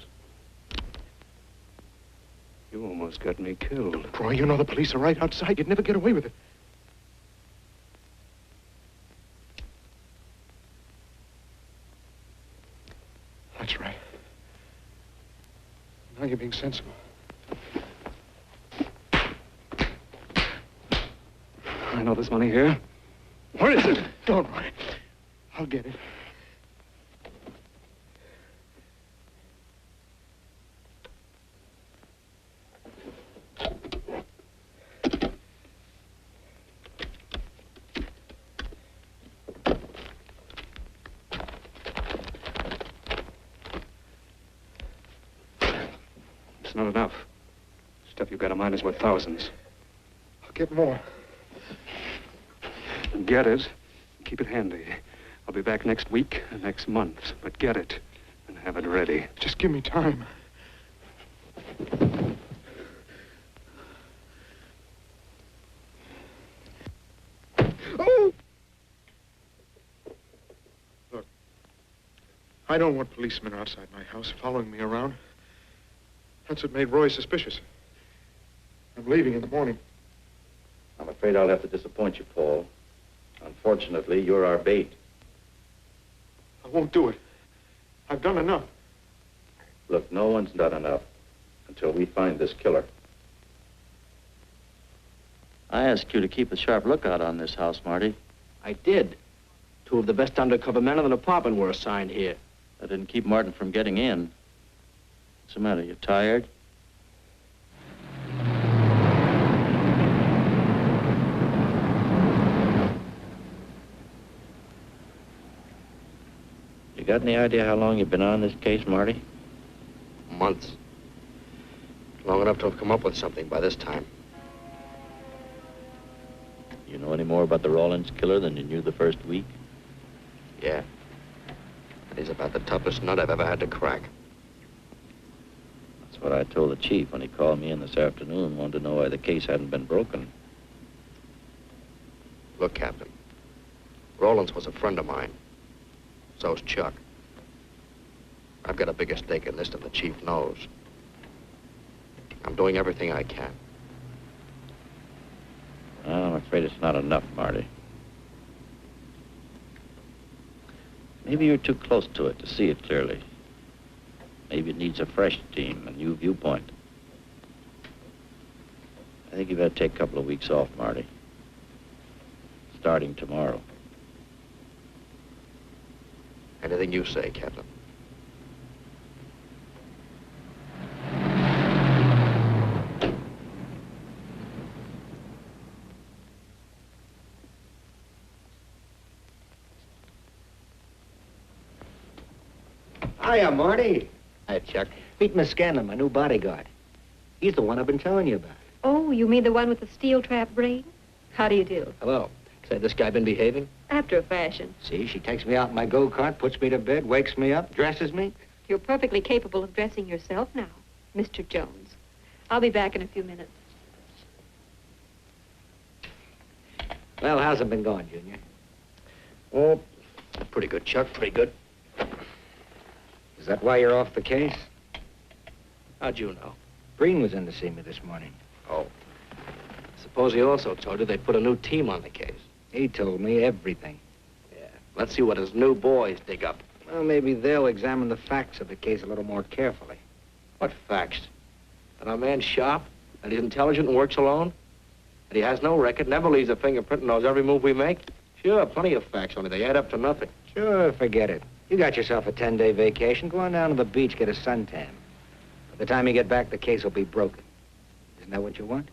You almost got me killed. Roy, you know the police are right outside. You'd never get away with it. That's right. Now you're being sensible. I know there's money here. Where is it? Don't, Roy. I'll get it. It's not enough. Stuff you've got in mind is worth thousands. I'll get more. Get it. Keep it handy. I'll be back next week and next month. But get it and have it ready. Just give me time. Oh! Look, I don't want policemen outside my house following me around. That's what made Roy suspicious. I'm leaving in the morning. I'm afraid I'll have to disappoint you, Paul. Unfortunately, you're our bait. I won't do it. I've done enough. Look, no one's done enough until we find this killer. I asked you to keep a sharp lookout on this house, Marty. I did. Two of the best undercover men in the department were assigned here. That didn't keep Martin from getting in. What's the matter? You tired? You got any idea how long you've been on this case, Marty? Months. Long enough to have come up with something by this time. You know any more about the Rawlins killer than you knew the first week? Yeah. And he's about the toughest nut I've ever had to crack. That's what I told the chief when he called me in this afternoon, wanted to know why the case hadn't been broken. Look, Captain. Rawlins was a friend of mine. So's Chuck. I've got a bigger stake in this than the chief knows. I'm doing everything I can. Well, I'm afraid it's not enough, Marty. Maybe you're too close to it to see it clearly. Maybe it needs a fresh team, a new viewpoint. I think you better take a couple of weeks off, Marty. Starting tomorrow. Anything you say, Captain. Hiya, Marty. Hi, Chuck. Meet Miss Scanlon, my new bodyguard. He's the one I've been telling you about. Oh, you mean the one with the steel trap brain? How do you do? Hello. Say, this guy been behaving? After a fashion. See, she takes me out in my go-kart, puts me to bed, wakes me up, dresses me. You're perfectly capable of dressing yourself now, Mr. Jones. I'll be back in a few minutes. Well, how's it been going, Junior? Oh, pretty good, Chuck, pretty good. Is that why you're off the case? How'd you know? Breen was in to see me this morning. Oh. Suppose he also told you they put a new team on the case. He told me everything. Yeah. Let's see what his new boys dig up. Well, maybe they'll examine the facts of the case a little more carefully. What facts? That our man's sharp? That he's intelligent and works alone? That he has no record, never leaves a fingerprint, and knows every move we make? Sure, plenty of facts, only they add up to nothing. Sure, forget it. You got yourself a 10-day vacation. Go on down to the beach, get a suntan. By the time you get back, the case will be broken. Isn't that what you want?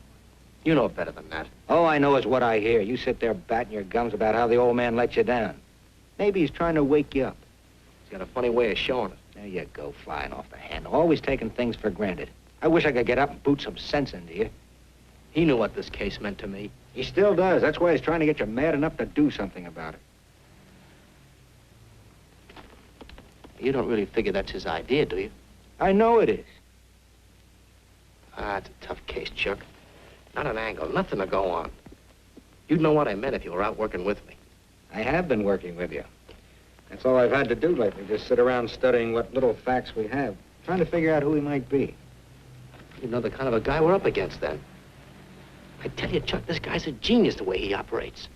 You know better than that. All I know is what I hear. You sit there batting your gums about how the old man let you down. Maybe he's trying to wake you up. He's got a funny way of showing it. There you go, flying off the handle. Always taking things for granted. I wish I could get up and boot some sense into you. He knew what this case meant to me. He still does. That's why he's trying to get you mad enough to do something about it. You don't really figure that's his idea, do you? I know it is. Ah, it's a tough case, Chuck. Not an angle, nothing to go on. You'd know what I meant if you were out working with me. I have been working with you. That's all I've had to do lately, just sit around studying what little facts we have, trying to figure out who he might be. You know the kind of a guy we're up against, then. I tell you, Chuck, this guy's a genius the way he operates.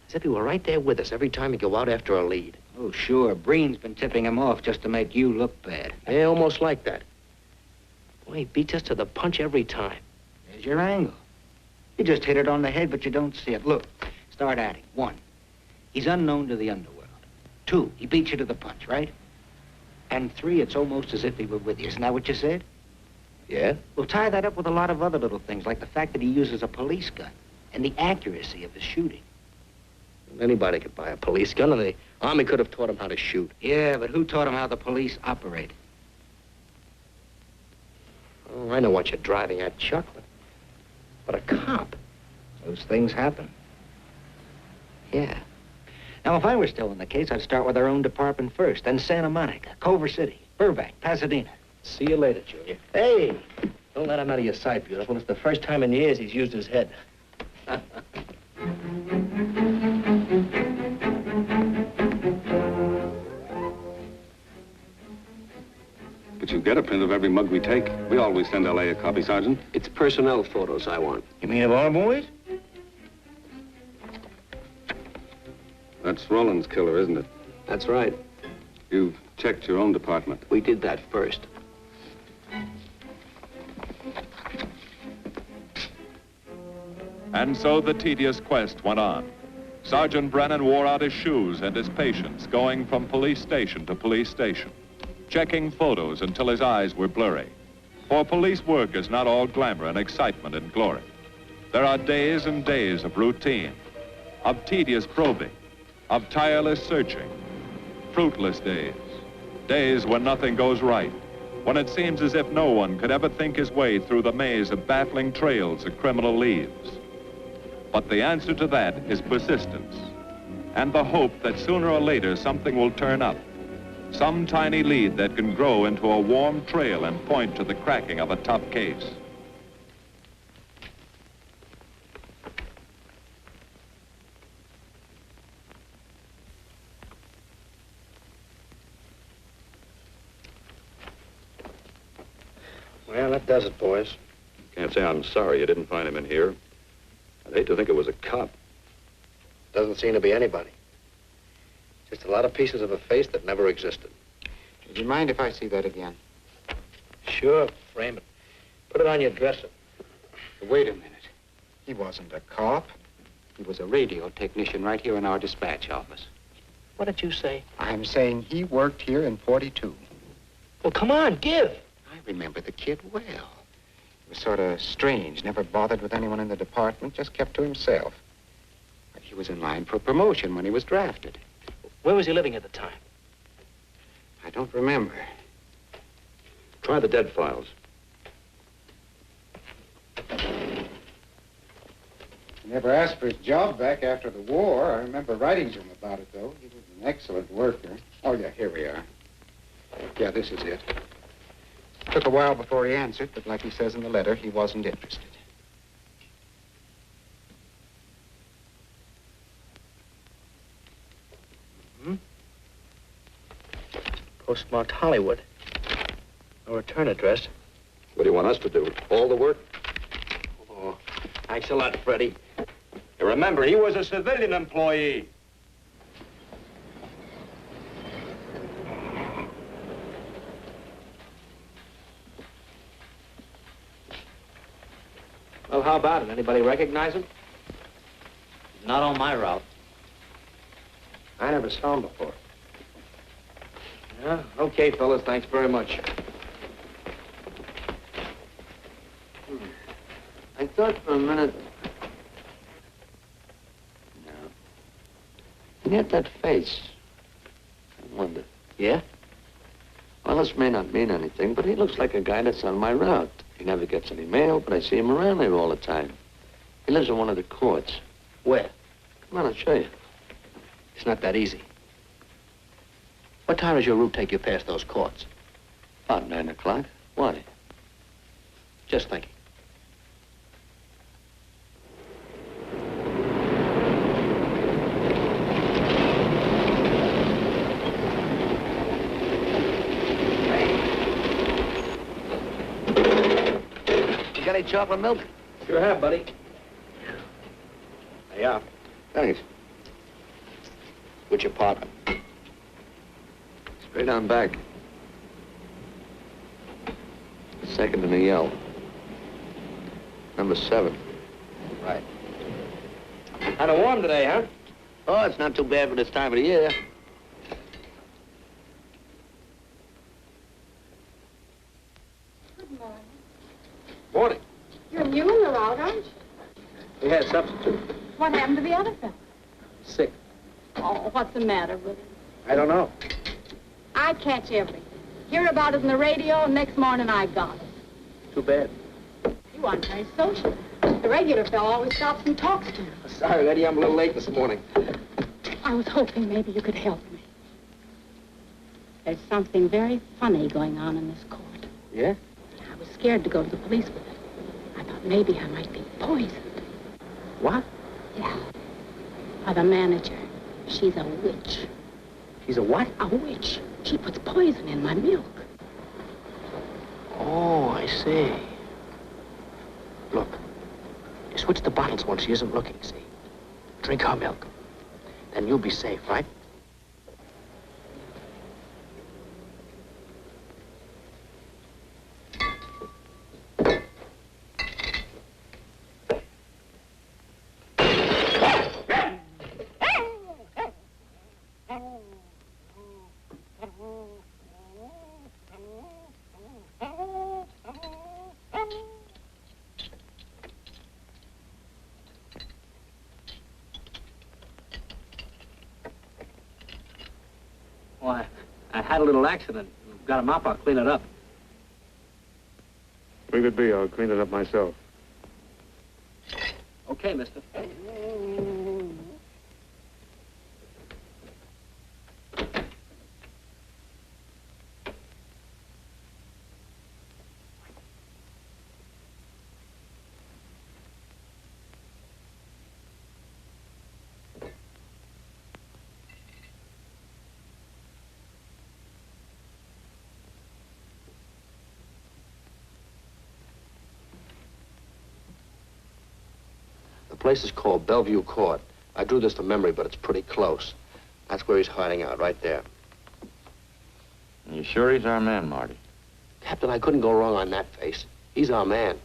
As if he were right there with us every time we go out after a lead. Oh, sure. Breen's been tipping him off just to make you look bad. Yeah, almost like that. Boy, he beats us to the punch every time. There's your angle. You just hit it on the head, but you don't see it. Look, start adding. 1, he's unknown to the underworld. 2, he beats you to the punch, right? And 3, it's almost as if he were with you. Isn't that what you said? Yeah? Well, tie that up with a lot of other little things, like the fact that he uses a police gun and the accuracy of his shooting. Anybody could buy a police gun, and the Army could have taught him how to shoot. Yeah, but who taught him how the police operate? Oh, I know what you're driving at, Chuck, but a cop. Those things happen. Yeah. Now, if I were still in the case, I'd start with our own department first, then Santa Monica, Culver City, Burbank, Pasadena. See you later, Junior. Hey! Don't let him out of your sight, beautiful. It's the first time in years he's used his head. But you get a print of every mug we take. We always send L.A. a copy, Sergeant. It's personnel photos I want. You mean of our boys? That's Roland's killer, isn't it? That's right. You've checked your own department. We did that first. And so the tedious quest went on. Sergeant Brennan wore out his shoes and his patience, going from police station to police station, checking photos until his eyes were blurry. For police work is not all glamour and excitement and glory. There are days and days of routine, of tedious probing, of tireless searching, fruitless days, days when nothing goes right, when it seems as if no one could ever think his way through the maze of baffling trails a criminal leaves. But the answer to that is persistence and the hope that sooner or later something will turn up, some tiny lead that can grow into a warm trail and point to the cracking of a tough case. Well, that does it, boys. Can't say I'm sorry you didn't find him in here. I'd hate to think it was a cop. Doesn't seem to be anybody. Just a lot of pieces of a face that never existed. Do you mind if I see that again? Sure, frame it. Put it on your dresser. Wait a minute. He wasn't a cop. He was a radio technician right here in our dispatch office. What did you say? I'm saying he worked here in 42. Well, come on, give. I remember the kid well. He was sort of strange, never bothered with anyone in the department, just kept to himself. But he was in line for promotion when he was drafted. Where was he living at the time? I don't remember. Try the dead files. He never asked for his job back after the war. I remember writing to him about it, though. He was an excellent worker. Oh, yeah, here we are. Yeah, this is it. Took a while before he answered, but like he says in the letter, he wasn't interested. Postmarked Hollywood. No return address. What do you want us to do? All the work? Oh, thanks a lot, Freddie. Remember, he was a civilian employee. Well, how about it? Anybody recognize him? Not on my route. I never saw him before. Yeah, okay, fellas, thanks very much. I thought for a minute... No. He had that face. I wonder. Yeah? Well, this may not mean anything, but he looks like a guy that's on my route. He never gets any mail, but I see him around there all the time. He lives in one of the courts. Where? Come on, I'll show you. It's not that easy. What time does your route take you past those courts? About 9 o'clock. Why? Just thinking. You got any chocolate milk? Sure have, buddy. Yeah. Thanks. Which apartment? Straight on back. Second in the yell. Number 7. Right. Kind of warm today, huh? Oh, it's not too bad for this time of the year. Good morning. Morning. You're new in the route, aren't you? We had a substitute. What happened to the other fellow? Sick. Oh, what's the matter with him? I don't know. I catch everything. Hear about it in the radio, and next morning I got it. Too bad. You aren't very social. The regular fellow always stops and talks to you. Sorry, Eddie, I'm a little late this morning. I was hoping maybe you could help me. There's something very funny going on in this court. Yeah? I was scared to go to the police with it. I thought maybe I might be poisoned. What? Yeah. By the manager. She's a witch. She's a what? A witch. She puts poison in my milk. Oh, I see. Look, you switch the bottles when she isn't looking, see? Drink her milk. Then you'll be safe, right? Why, I had a little accident. Got a mop, I'll clean it up. Leave it be. I'll clean it up myself. Okay, mister. The place is called Bellevue Court. I drew this from memory, but it's pretty close. That's where he's hiding out, right there. You sure he's our man, Marty? Captain, I couldn't go wrong on that face. He's our man.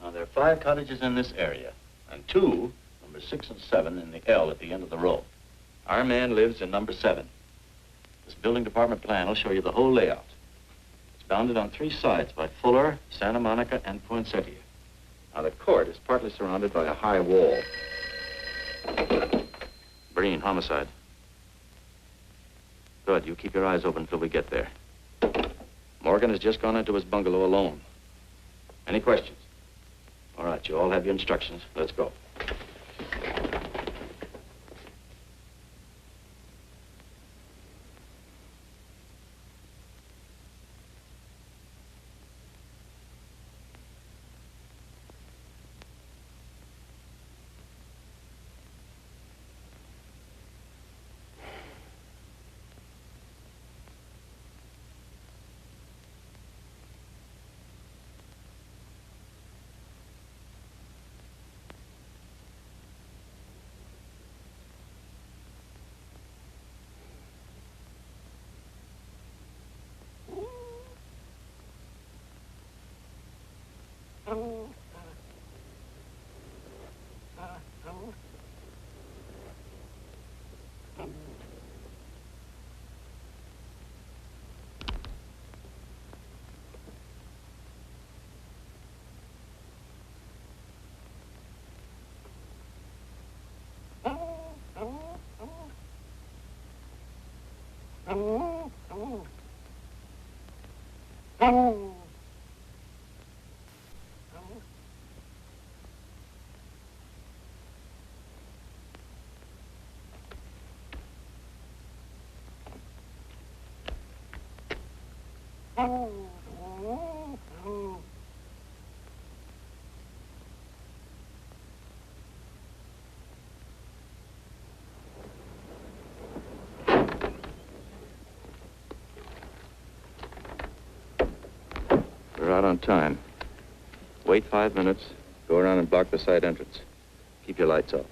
Now, there are 5 cottages in this area, and 2, number 6 and 7, in the L at the end of the row. Our man lives in number 7. This building department plan will show you the whole layout. It's bounded on 3 sides by Fuller, Santa Monica, and Poinsettia. Now, the court is partly surrounded by a high wall. Breen, homicide. Good, you keep your eyes open until we get there. Morgan has just gone into his bungalow alone. Any questions? All right, you all have your instructions. Let's go. We're out on time. Wait 5 minutes, go around and block the side entrance. Keep your lights off.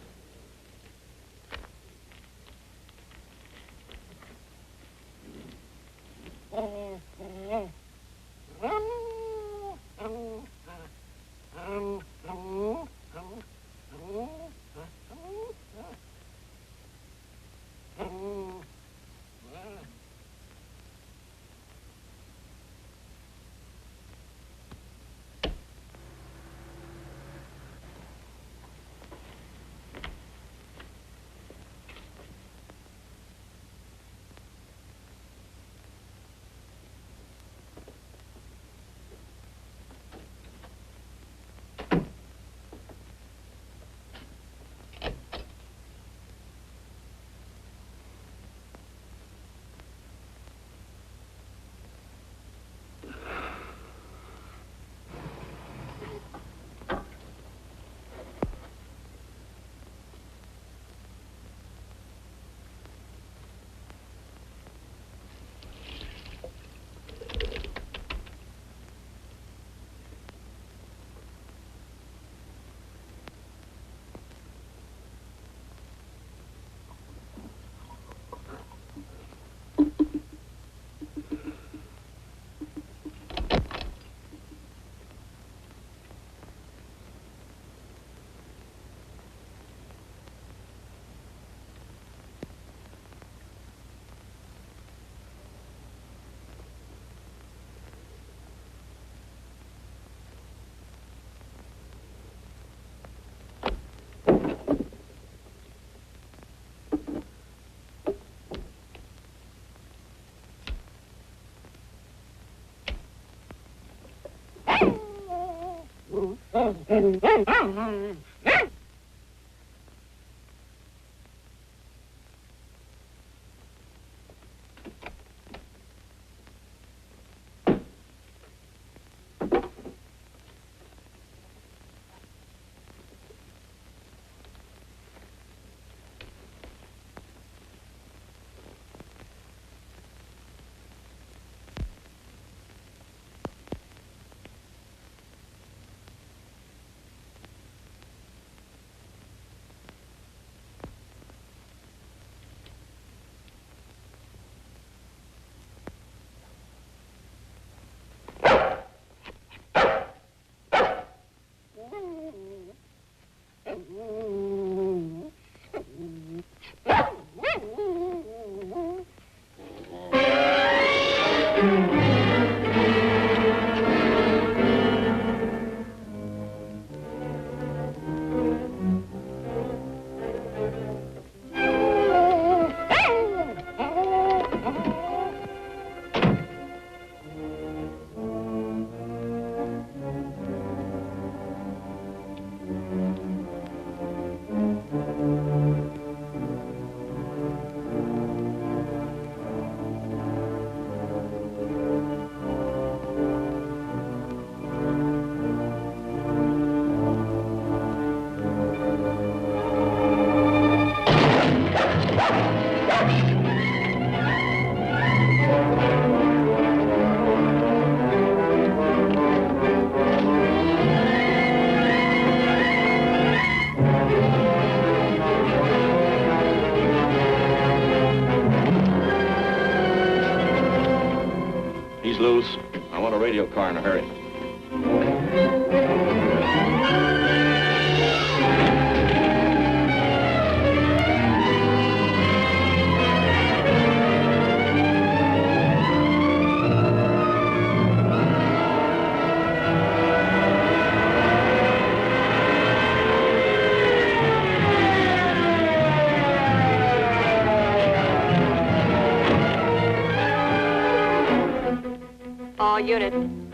He's loose. I want a radio car in a hurry.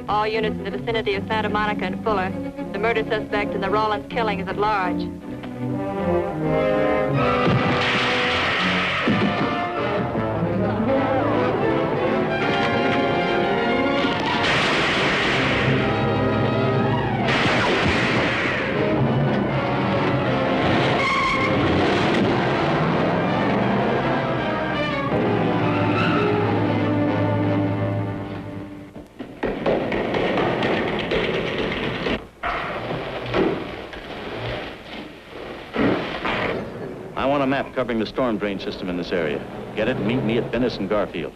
All units in the vicinity of Santa Monica and Fuller. The murder suspect in the Rawlins killing is at large. I want a map covering the storm drain system in this area. Get it and meet me at Venice and Garfield.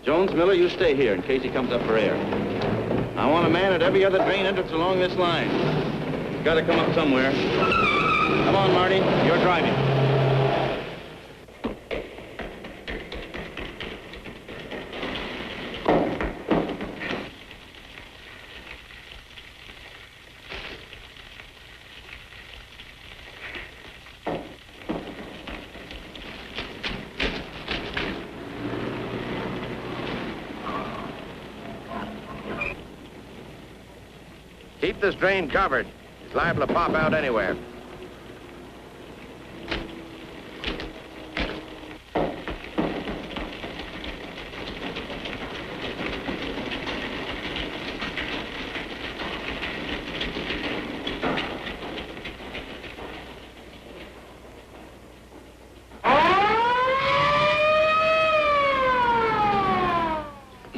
Jones, Miller, you stay here in case he comes up for air. I want a man at every other drain entrance along this line. He's got to come up somewhere. Come on, Marty. You're driving. Keep this drain covered. It's liable to pop out anywhere.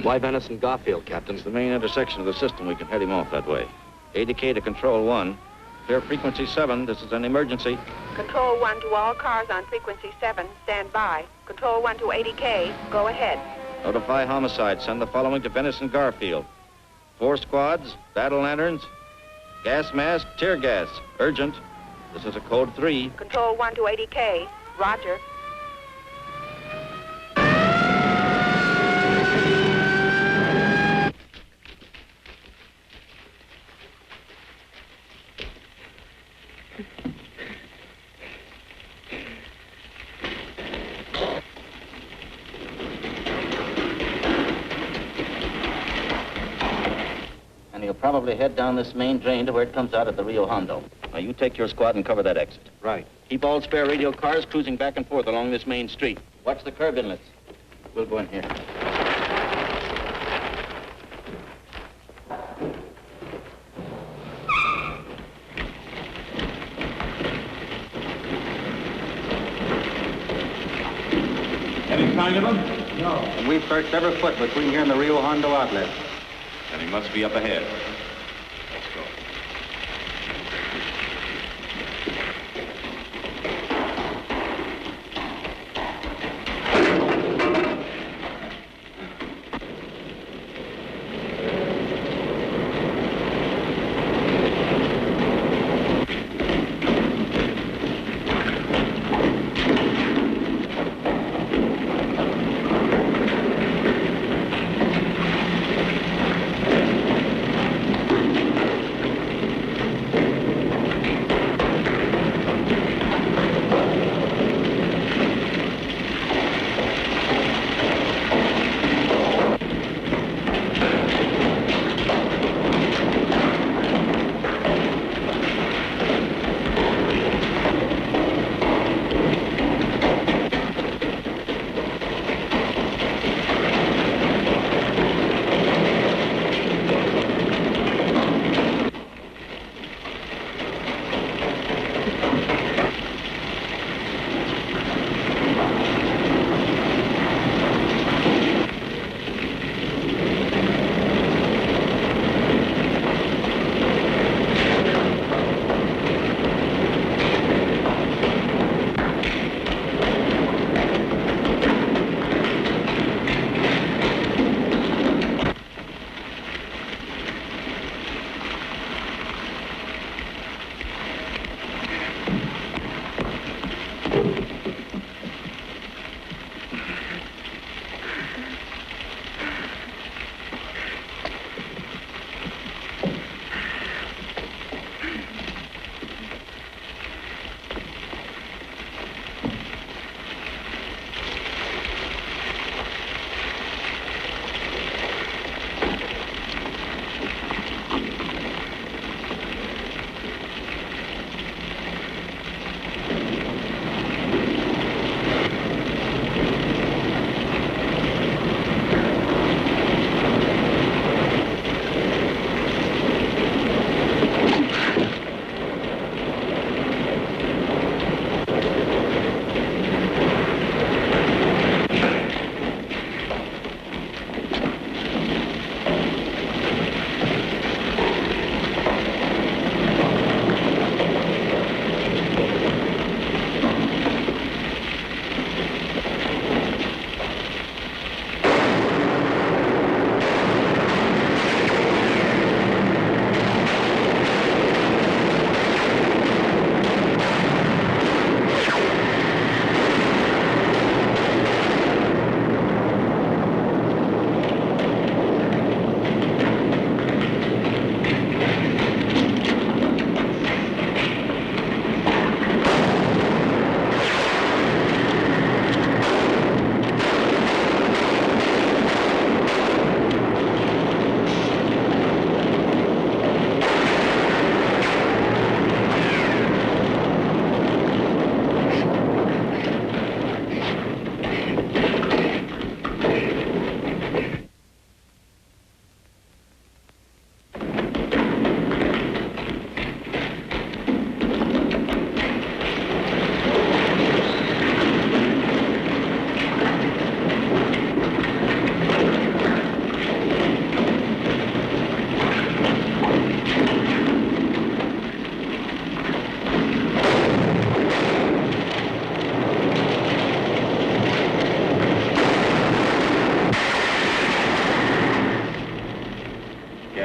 Why Venice and Garfield, Captain? It's the main intersection of the system. We can head him off that way. ADK to Control 1. Clear frequency 7. This is an emergency. Control 1 to all cars on frequency 7. Stand by. Control 1 to 80K. Go ahead. Notify homicide. Send the following to Venice and Garfield. 4 squads, battle lanterns, gas mask, tear gas. Urgent. This is a code 3. Control 1 to 80K. Roger. And he'll probably head down this main drain to where it comes out at the Rio Hondo. Now, you take your squad and cover that exit. Right. Keep all spare radio cars cruising back and forth along this main street. Watch the curb inlets. We'll go in here. Any sign of him? No. And we've searched every foot between here and the Rio Hondo outlet. Then he must be up ahead. Let's go.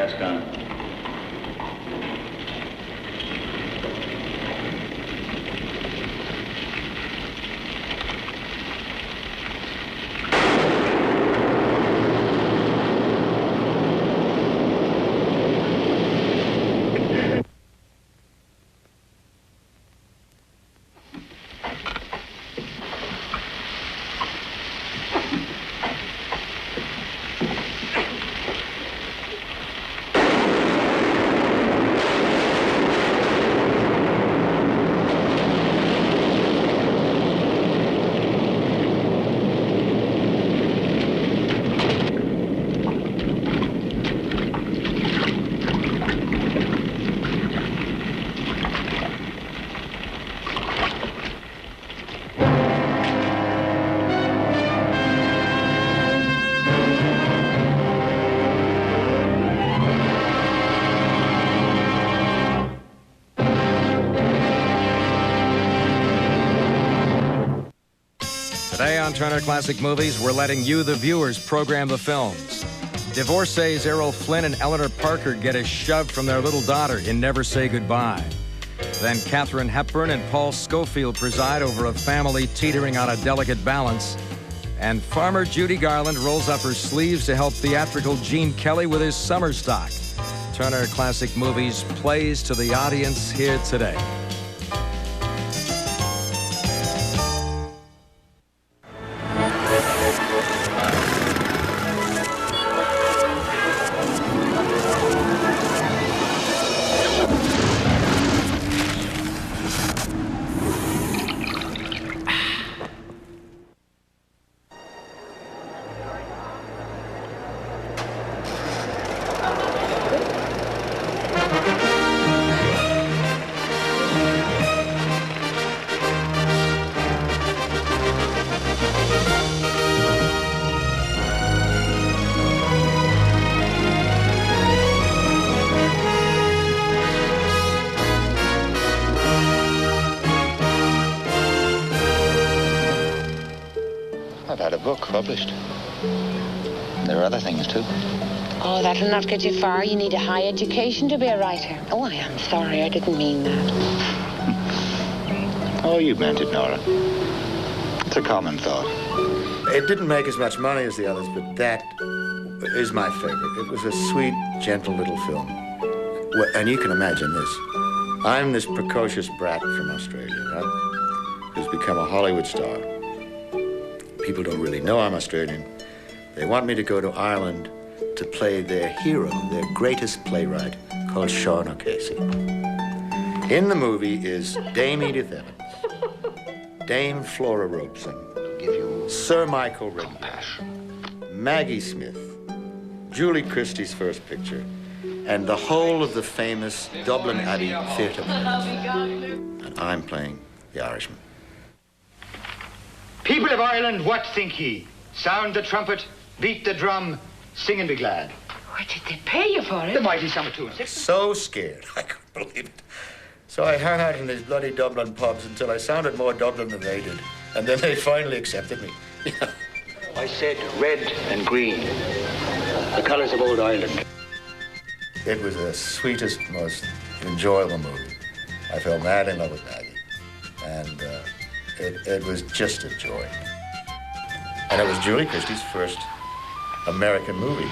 gas gun. Today on Turner Classic Movies, we're letting you, the viewers, program the films. Divorcees Errol Flynn and Eleanor Parker get a shove from their little daughter in Never Say Goodbye. Then Katharine Hepburn and Paul Scofield preside over a family teetering on a delicate balance. And farmer Judy Garland rolls up her sleeves to help theatrical Gene Kelly with his summer stock. Turner Classic Movies plays to the audience here today. I've had a book published. There are other things, too. Oh, that'll not get you far. You need a high education to be a writer. Oh, I am sorry. I didn't mean that. Oh, you meant it, Nora. It's a common thought. It didn't make as much money as the others, but that is my favorite. It was a sweet, gentle little film. And you can imagine this. I'm this precocious brat from Australia, right? Who's become a Hollywood star. People don't really know I'm Australian. They want me to go to Ireland to play their hero, their greatest playwright, called Sean O'Casey. In the movie is Dame Edith Evans, Dame Flora Robeson, Sir Michael Ridley, Maggie Smith, Julie Christie's first picture, and the whole of the famous Dublin Abbey Theatre. And I'm playing the Irishman. People of Ireland, what think ye? Sound the trumpet, beat the drum, sing and be glad. What did they pay you for it? The mighty sum of 2 and 6. So scared, I couldn't believe it. So I hung out in these bloody Dublin pubs until I sounded more Dublin than they did. And then they finally accepted me. I said red and green, the colours of old Ireland. It was the sweetest, most enjoyable movie. I fell mad in love with Maggie. And it was just a joy. And it was Julie Christie's first American movie.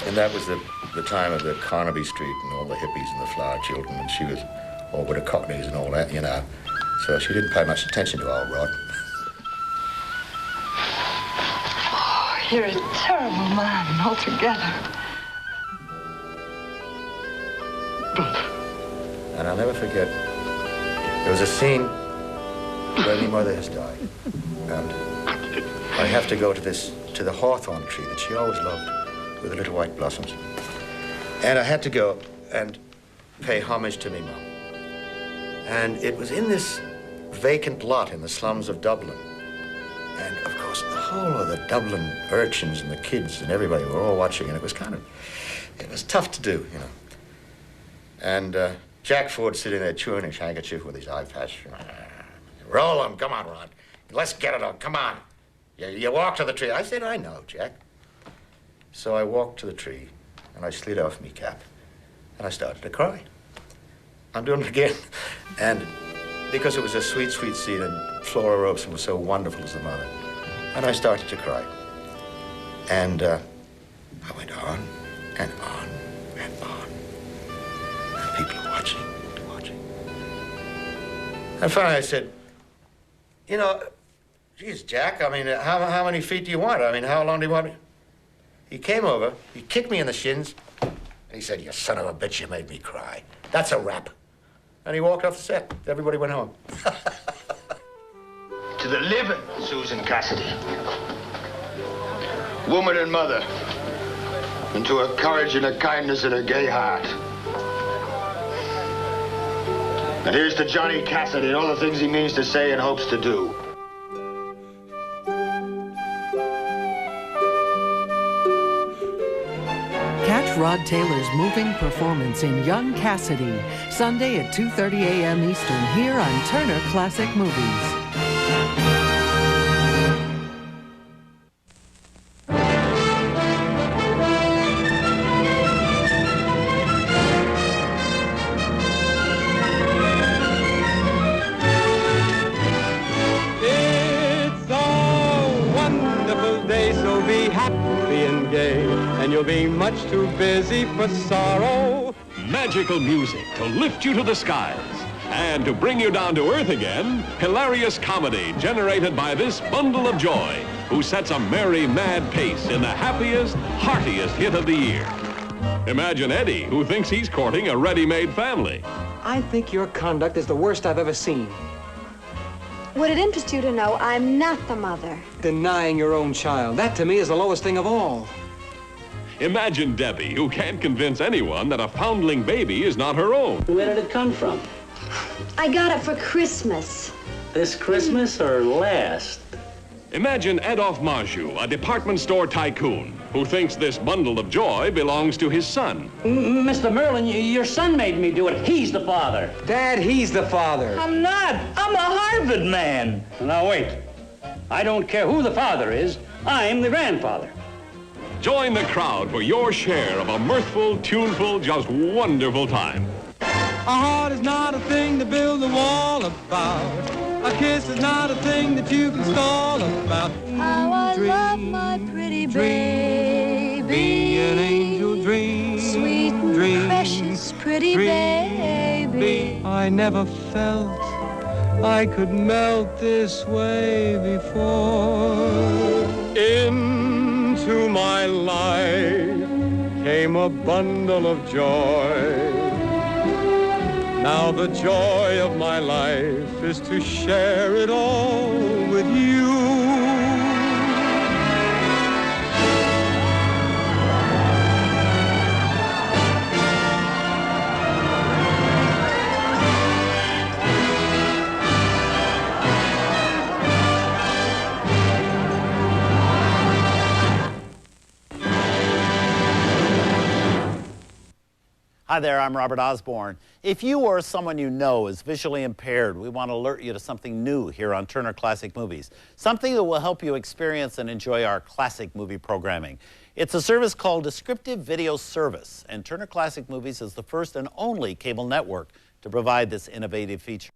And that was the time of the Carnaby Street and all the hippies and the flower children, and she was all with the cockneys and all that, you know. So she didn't pay much attention to old Rod. Oh, you're a terrible man altogether. And I'll never forget, there was a scene where my mother has died. And I have to go to the hawthorn tree that she always loved, with the little white blossoms. And I had to go and pay homage to me mum. And it was in this vacant lot in the slums of Dublin. And of course, the whole of the Dublin urchins and the kids and everybody were all watching, and it was tough to do, you know. And Jack Ford sitting there chewing his handkerchief with his eye patch. Roll him, come on, Rod. Let's get it on, come on. You walk to the tree. I said, I know, Jack. So I walked to the tree, and I slid off my cap, and I started to cry. I'm doing it again. And because it was a sweet, sweet scene, and Flora Robeson was so wonderful as the mother, and I started to cry. And I went on and on and on. And people watching. And finally I said, you know, geez, Jack, I mean, how many feet do you want? I mean, how long do you want me? He came over, he kicked me in the shins, and he said, you son of a bitch, you made me cry. That's a wrap. And he walked off the set. Everybody went home. To the living, Susan Cassidy. Woman and mother. And to her courage and her kindness and her gay heart. And here's to Johnny Cassidy and all the things he means to say and hopes to do. Catch Rod Taylor's moving performance in Young Cassidy, Sunday at 2:30 a.m. Eastern, here on Turner Classic Movies. And you'll be much too busy for sorrow. Magical music to lift you to the skies. And to bring you down to earth again, hilarious comedy generated by this bundle of joy, who sets a merry, mad pace in the happiest, heartiest hit of the year. Imagine Eddie, who thinks he's courting a ready-made family. I think your conduct is the worst I've ever seen. Would it interest you to know I'm not the mother? Denying your own child. That, to me, is the lowest thing of all. Imagine Debbie, who can't convince anyone that a foundling baby is not her own. Where did it come from? I got it for Christmas. This Christmas or last? Imagine Adolphe Marjou, a department store tycoon, who thinks this bundle of joy belongs to his son. Mr. Merlin, your son made me do it. He's the father. Dad, he's the father. I'm not. I'm a Harvard man. Now, wait. I don't care who the father is. I'm the grandfather. Join the crowd for your share of a mirthful, tuneful, just wonderful time. A heart is not a thing to build a wall about. A kiss is not a thing that you can stall about. How I love my pretty baby. Be an angel dream. Sweet and precious pretty baby. I never felt I could melt this way before. Into my life came a bundle of joy. Now the joy of my life is to share it all with you. Hi there, I'm Robert Osborne. If you or someone you know is visually impaired, we want to alert you to something new here on Turner Classic Movies. Something that will help you experience and enjoy our classic movie programming. It's a service called Descriptive Video Service, and Turner Classic Movies is the first and only cable network to provide this innovative feature.